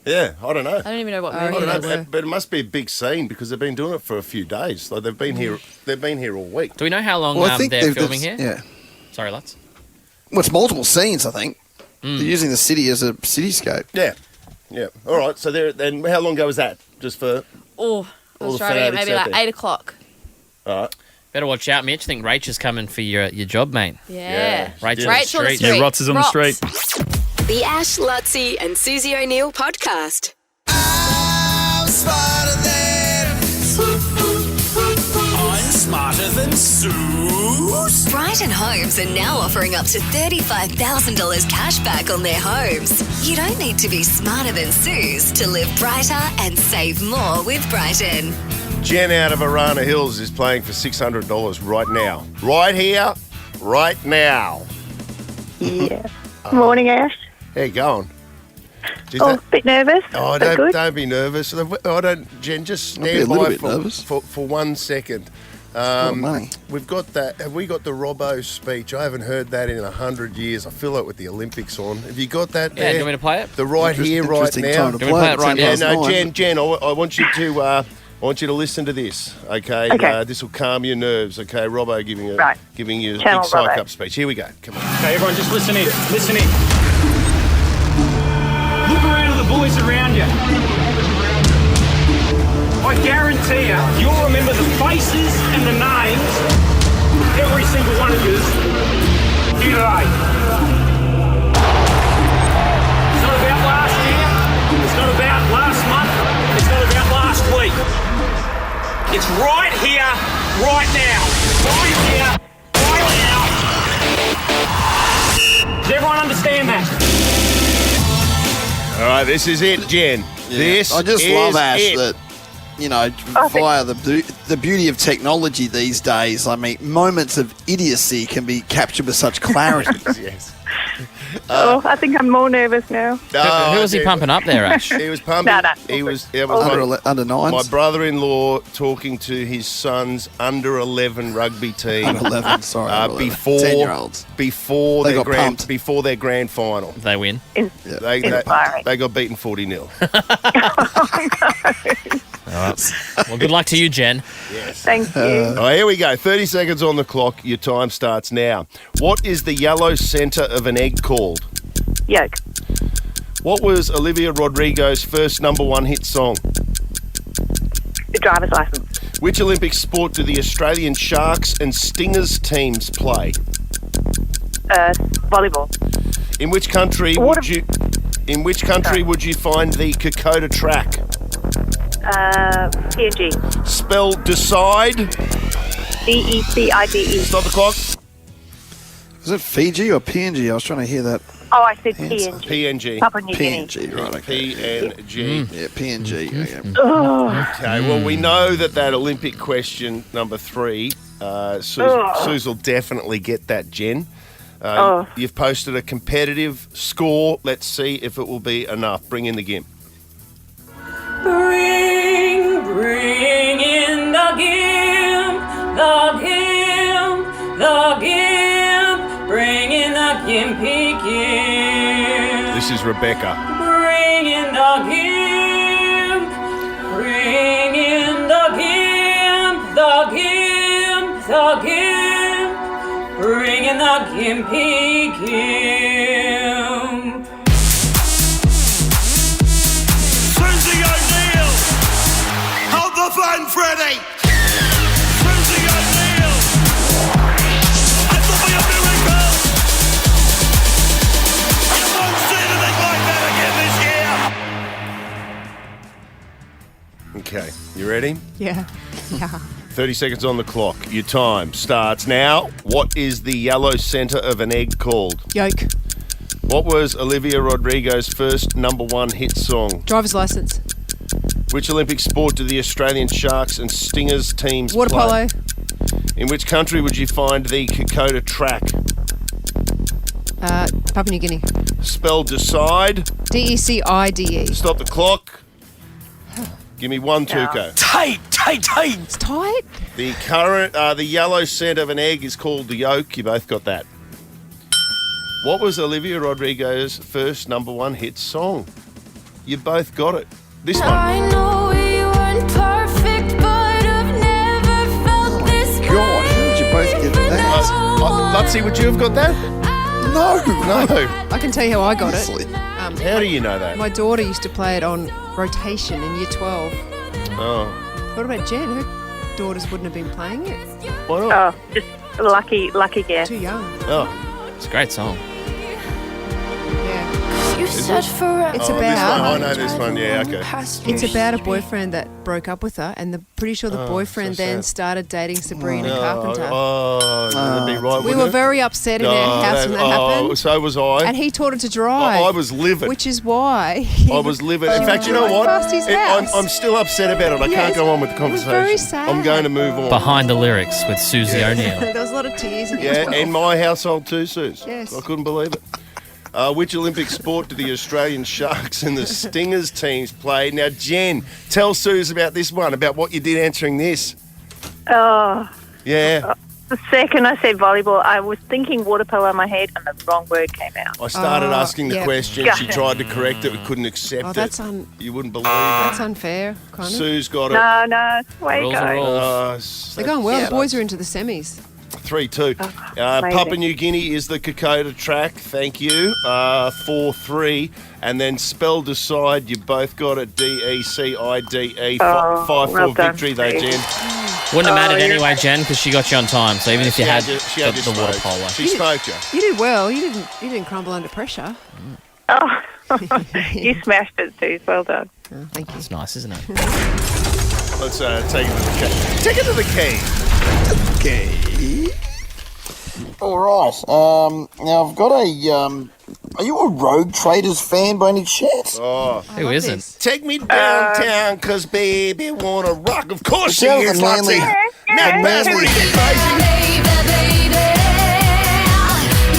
[SPEAKER 4] Yeah, I don't know.
[SPEAKER 16] I don't even know what
[SPEAKER 5] Oh,
[SPEAKER 16] movie
[SPEAKER 4] I
[SPEAKER 16] it
[SPEAKER 4] don't
[SPEAKER 16] is.
[SPEAKER 4] know, but it must be a big scene because they've been doing it for a few days. Like they've been here. They've been here all week.
[SPEAKER 2] Do we know how long
[SPEAKER 6] Well, I think
[SPEAKER 2] they're
[SPEAKER 6] they've-
[SPEAKER 2] filming here?
[SPEAKER 6] Yeah.
[SPEAKER 2] Sorry, Lutz.
[SPEAKER 6] Well, it's multiple scenes, I think. They're using the city as a cityscape.
[SPEAKER 4] Yeah, yeah. All right. So there. Then how long ago was that? Just for.
[SPEAKER 16] Oh, I
[SPEAKER 4] All
[SPEAKER 16] was
[SPEAKER 4] the
[SPEAKER 16] driving at
[SPEAKER 4] fanatics
[SPEAKER 16] maybe
[SPEAKER 4] out
[SPEAKER 16] like
[SPEAKER 4] there.
[SPEAKER 16] 8 o'clock.
[SPEAKER 4] All right.
[SPEAKER 2] Better watch out, Mitch. I think Rach is coming for your job, mate.
[SPEAKER 16] Yeah.
[SPEAKER 2] Rach
[SPEAKER 16] Rach on the street.
[SPEAKER 12] Yeah, Rots is on the street.
[SPEAKER 1] The Ash, Luttsy and Susie O'Neill podcast.
[SPEAKER 11] I'm smarter than Suse.
[SPEAKER 7] Brighton Homes are now offering up to $35,000 cash back on their homes. You don't need to be smarter than Suse to live brighter and save more with Brighton.
[SPEAKER 4] Jen out of Arana Hills is playing for $600 right now. Right here, right now.
[SPEAKER 15] Yeah. Morning, Ash.
[SPEAKER 4] How you going? Is
[SPEAKER 15] Oh,
[SPEAKER 4] that-
[SPEAKER 15] a bit nervous.
[SPEAKER 4] Oh,
[SPEAKER 15] but good.
[SPEAKER 4] don't be nervous. I don't, Jen. Just
[SPEAKER 6] I'll be a
[SPEAKER 4] stand
[SPEAKER 6] little
[SPEAKER 4] by
[SPEAKER 6] bit nervous.
[SPEAKER 4] for 1 second.
[SPEAKER 6] lot of money.
[SPEAKER 4] We've got that. Have we got the Robbo speech? I haven't heard that in 100 years. I feel like with the Olympics on. Have you got that
[SPEAKER 2] Yeah,
[SPEAKER 4] there?
[SPEAKER 2] do you want me to play it?
[SPEAKER 4] The right here, right
[SPEAKER 6] Interesting
[SPEAKER 4] now.
[SPEAKER 6] time to
[SPEAKER 2] Do we play it right
[SPEAKER 4] Yeah,
[SPEAKER 2] now?
[SPEAKER 4] no, Jen. I want you to. I want you to listen to this. Okay.
[SPEAKER 15] Okay.
[SPEAKER 4] This will calm your nerves. Okay. Robbo giving you
[SPEAKER 15] Right.
[SPEAKER 4] a
[SPEAKER 15] Channel
[SPEAKER 4] big psych
[SPEAKER 15] Robbo.
[SPEAKER 4] up speech. Here we go. Come on.
[SPEAKER 17] Okay, everyone, just listen in. Listen in. Look around at the boys around you. I guarantee you, you'll remember the faces and the names, every single one of you, here today. It's not about last year. It's not about last month. It's not about last week. It's right here, right now. Right here, right now. Does everyone understand that?
[SPEAKER 4] All right. This is it, Jen. This
[SPEAKER 6] I just
[SPEAKER 4] is
[SPEAKER 6] love, Ash,
[SPEAKER 4] it.
[SPEAKER 6] that, you know, via the beauty of technology these days, I mean, moments of idiocy can be captured with such clarity.
[SPEAKER 4] Yes.
[SPEAKER 15] I think I'm more nervous now.
[SPEAKER 2] Who was he pumping up there, Ash?
[SPEAKER 4] He was pumping.
[SPEAKER 15] No.
[SPEAKER 4] He was. It was
[SPEAKER 6] Under nines.
[SPEAKER 4] my brother-in-law talking to his son's under 11 rugby team.
[SPEAKER 6] Under 11, sorry. under 11.
[SPEAKER 4] Before
[SPEAKER 6] 10-year-olds.
[SPEAKER 4] before
[SPEAKER 6] They
[SPEAKER 4] their
[SPEAKER 6] got
[SPEAKER 4] grand
[SPEAKER 6] pumped.
[SPEAKER 4] before their grand final.
[SPEAKER 2] They win.
[SPEAKER 4] They got beaten 40-0.
[SPEAKER 2] Well, good luck to you, Jen.
[SPEAKER 4] Yes.
[SPEAKER 15] Thank you.
[SPEAKER 4] All right, here we go. 30 seconds on the clock. Your time starts now. What is the yellow centre of an egg called?
[SPEAKER 15] Yolk.
[SPEAKER 4] What was Olivia Rodrigo's first #1 hit song?
[SPEAKER 15] The driver's license.
[SPEAKER 4] Which Olympic sport do the Australian Sharks and Stingers teams play?
[SPEAKER 15] Volleyball.
[SPEAKER 4] In which country
[SPEAKER 15] Water-
[SPEAKER 4] would you? In which country would you find the Kokoda track?
[SPEAKER 15] PNG.
[SPEAKER 4] Spell decide.
[SPEAKER 15] DECIDE.
[SPEAKER 4] Stop the clock.
[SPEAKER 6] Is it Fiji or PNG? I was trying to hear that.
[SPEAKER 15] Oh, I said
[SPEAKER 6] Answer.
[SPEAKER 15] PNG.
[SPEAKER 4] PNG.
[SPEAKER 15] Papua New Guinea.
[SPEAKER 6] PNG, right, okay.
[SPEAKER 4] PNG.
[SPEAKER 6] Yeah, PNG. Okay.
[SPEAKER 4] Okay, well, we know that Olympic question number 3, Suze will definitely get that, Jen. You've posted a competitive score. Let's see if it will be enough. Bring in the gimp.
[SPEAKER 18] Bring in the gimp, the gimp, the gimp. Bring in the gimpy gimp.
[SPEAKER 4] This is Rebecca.
[SPEAKER 18] Bring in the gimp, bring in the gimp, the gimp, the gimp. Bring in the gimpy gimp.
[SPEAKER 11] Susie O'Neill! Hold the phone, Freddie! Susie O'Neill! It will be a miracle! You won't see anything like that again this year!
[SPEAKER 4] Okay, you ready?
[SPEAKER 5] Yeah. Yeah.
[SPEAKER 4] 30 seconds on the clock. Your time starts now. What is the yellow centre of an egg called?
[SPEAKER 5] Yolk.
[SPEAKER 4] What was Olivia Rodrigo's first #1 hit song?
[SPEAKER 5] Driver's license.
[SPEAKER 4] Which Olympic sport do the Australian Sharks and Stingers teams
[SPEAKER 5] Water
[SPEAKER 4] play?
[SPEAKER 5] polo.
[SPEAKER 4] In which country would you find the Kokoda track?
[SPEAKER 5] Papua New Guinea.
[SPEAKER 4] Spell decide.
[SPEAKER 5] DECIDE.
[SPEAKER 4] Stop the clock. Give me one, Tuco.
[SPEAKER 11] Tight!
[SPEAKER 5] It's tight.
[SPEAKER 4] The yellow centre of an egg is called the yolk. You both got that. What was Olivia Rodrigo's first #1 hit song? You both got it. This one.
[SPEAKER 18] I know we weren't perfect, but I've never felt this
[SPEAKER 6] God, how did you both get that?
[SPEAKER 4] Luttsy, would you have got that?
[SPEAKER 6] No.
[SPEAKER 5] I can tell you how I got it.
[SPEAKER 4] How do you know that?
[SPEAKER 5] My daughter used to play it on rotation in year 12.
[SPEAKER 4] Oh.
[SPEAKER 5] What about Jen? Her daughters wouldn't have been playing it.
[SPEAKER 4] Why not?
[SPEAKER 15] Oh, just lucky guess.
[SPEAKER 5] Too young.
[SPEAKER 4] Oh.
[SPEAKER 2] It's a great song.
[SPEAKER 18] You said forever.
[SPEAKER 5] It's
[SPEAKER 4] This one,
[SPEAKER 5] about.
[SPEAKER 4] I know this one, yeah, okay.
[SPEAKER 5] It's about a boyfriend that broke up with her, and pretty sure the boyfriend
[SPEAKER 4] so
[SPEAKER 5] then
[SPEAKER 4] sad.
[SPEAKER 5] started dating Sabrina Carpenter.
[SPEAKER 4] That'd be right,
[SPEAKER 5] We
[SPEAKER 4] wouldn't
[SPEAKER 5] were
[SPEAKER 4] it?
[SPEAKER 5] very upset in our house when that happened.
[SPEAKER 4] So was I.
[SPEAKER 5] And he taught her to drive.
[SPEAKER 4] I was livid.
[SPEAKER 5] Which is why.
[SPEAKER 4] I was livid. In fact, you know
[SPEAKER 5] drove
[SPEAKER 4] what?
[SPEAKER 5] past his house.
[SPEAKER 4] I'm still upset about it. I can't
[SPEAKER 5] Yes.
[SPEAKER 4] go on with the
[SPEAKER 5] It was
[SPEAKER 4] conversation.
[SPEAKER 5] very sad.
[SPEAKER 4] I'm going to move on.
[SPEAKER 2] Behind the lyrics with Susie O'Neill.
[SPEAKER 5] There was a lot of tears in
[SPEAKER 4] Yeah,
[SPEAKER 5] it.
[SPEAKER 4] in my household too, Suze.
[SPEAKER 5] Yes.
[SPEAKER 4] I couldn't believe it. Which Olympic sport do the Australian Sharks and the Stingers teams play? Now, Jen, tell Suze about this one, about what you did answering this.
[SPEAKER 15] Oh,
[SPEAKER 4] Yeah.
[SPEAKER 15] the second I said volleyball, I was thinking water polo in my head, and the wrong word came out.
[SPEAKER 4] I started asking the
[SPEAKER 5] yeah.
[SPEAKER 4] question. She
[SPEAKER 15] Gotcha.
[SPEAKER 4] tried to correct it. We couldn't accept
[SPEAKER 5] Oh,
[SPEAKER 4] it.
[SPEAKER 5] that's
[SPEAKER 4] You wouldn't believe
[SPEAKER 5] That's
[SPEAKER 4] it.
[SPEAKER 5] unfair, kind of.
[SPEAKER 4] Suze got it.
[SPEAKER 15] No, way
[SPEAKER 2] Rules
[SPEAKER 15] go.
[SPEAKER 2] are rules.
[SPEAKER 5] They're going well.
[SPEAKER 15] Yeah.
[SPEAKER 5] The boys are into the semis.
[SPEAKER 4] 3-2.
[SPEAKER 15] amazing.
[SPEAKER 4] Papua New Guinea is the Kokoda track. Thank you. 4-3. And then spell decide. You both got it. DECIDE. 5-4
[SPEAKER 15] well done,
[SPEAKER 4] victory though,
[SPEAKER 15] Steve.
[SPEAKER 4] Jen.
[SPEAKER 2] Wouldn't have mattered
[SPEAKER 15] you're-
[SPEAKER 2] anyway, Jen, because she got you on time. So even if you had
[SPEAKER 4] she
[SPEAKER 2] the
[SPEAKER 4] just
[SPEAKER 2] water
[SPEAKER 4] spoke.
[SPEAKER 2] polo.
[SPEAKER 4] She spoke you.
[SPEAKER 5] You did well. You didn't crumble under pressure.
[SPEAKER 15] Oh, you smashed it, Sue. Well done.
[SPEAKER 5] Oh, thank you.
[SPEAKER 2] It's nice, isn't it?
[SPEAKER 4] Let's take it to the key. Take it to the key.
[SPEAKER 6] Okay. All right. Now I've got a. Are you a Rogue Traders fan by any chance?
[SPEAKER 4] Oh,
[SPEAKER 2] Who isn't?
[SPEAKER 4] take me downtown, cause baby wanna rock. Of course she
[SPEAKER 6] Sounds
[SPEAKER 4] is,
[SPEAKER 6] like Manly-
[SPEAKER 4] Luttsy. Now that's
[SPEAKER 6] Manly-
[SPEAKER 4] pretty crazy.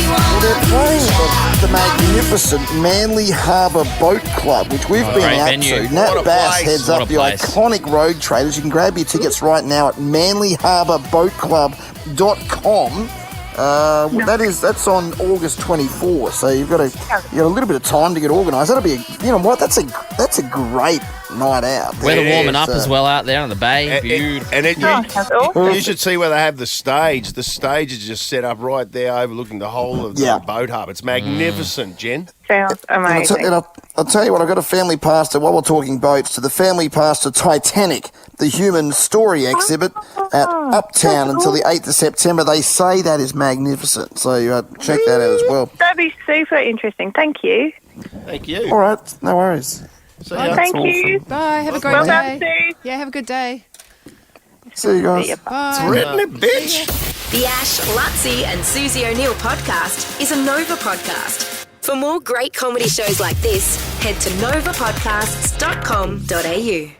[SPEAKER 6] Well, they're playing at the magnificent Manly Harbour Boat Club, which we've been
[SPEAKER 2] Great
[SPEAKER 6] out
[SPEAKER 2] venue.
[SPEAKER 6] to.
[SPEAKER 4] What
[SPEAKER 6] Nat
[SPEAKER 4] a
[SPEAKER 6] Bass
[SPEAKER 4] place.
[SPEAKER 6] heads
[SPEAKER 2] What
[SPEAKER 6] up
[SPEAKER 2] a
[SPEAKER 6] the
[SPEAKER 2] place.
[SPEAKER 6] iconic Rogue Traders. You can grab your tickets right now at manlyharbourboatclub.com. That's on August 24th, so you've got a little bit of time to get organised. That'll be that's a great night out.
[SPEAKER 2] Weather
[SPEAKER 4] Yeah,
[SPEAKER 2] warming up
[SPEAKER 6] it's,
[SPEAKER 2] as well out there on the bay. Beautiful.
[SPEAKER 4] And
[SPEAKER 15] Sounds awesome.
[SPEAKER 4] you should see where they have the stage. The stage is just set up right there overlooking the whole of the boat hub. It's magnificent, Jen.
[SPEAKER 15] Sounds amazing.
[SPEAKER 6] I'll tell you what, I've got a family pass to, while we're talking boats, to the family pass to Titanic, the human story exhibit at Uptown until the 8th of September. They say that is magnificent, so check that out as well.
[SPEAKER 15] That'd be super interesting. Thank you.
[SPEAKER 4] Thank you.
[SPEAKER 6] All right, no worries.
[SPEAKER 4] See
[SPEAKER 5] Bye.
[SPEAKER 4] ya.
[SPEAKER 15] Thank you.
[SPEAKER 5] Bye. Have a great
[SPEAKER 15] Well
[SPEAKER 5] day.
[SPEAKER 15] done, Sue.
[SPEAKER 5] Yeah, have a good day.
[SPEAKER 6] See you guys.
[SPEAKER 5] Bye.
[SPEAKER 4] Written it, bitch.
[SPEAKER 1] The Ash, Luttsy and Susie O'Neill podcast is a Nova podcast. For more great comedy shows like this, head to novapodcasts.com.au.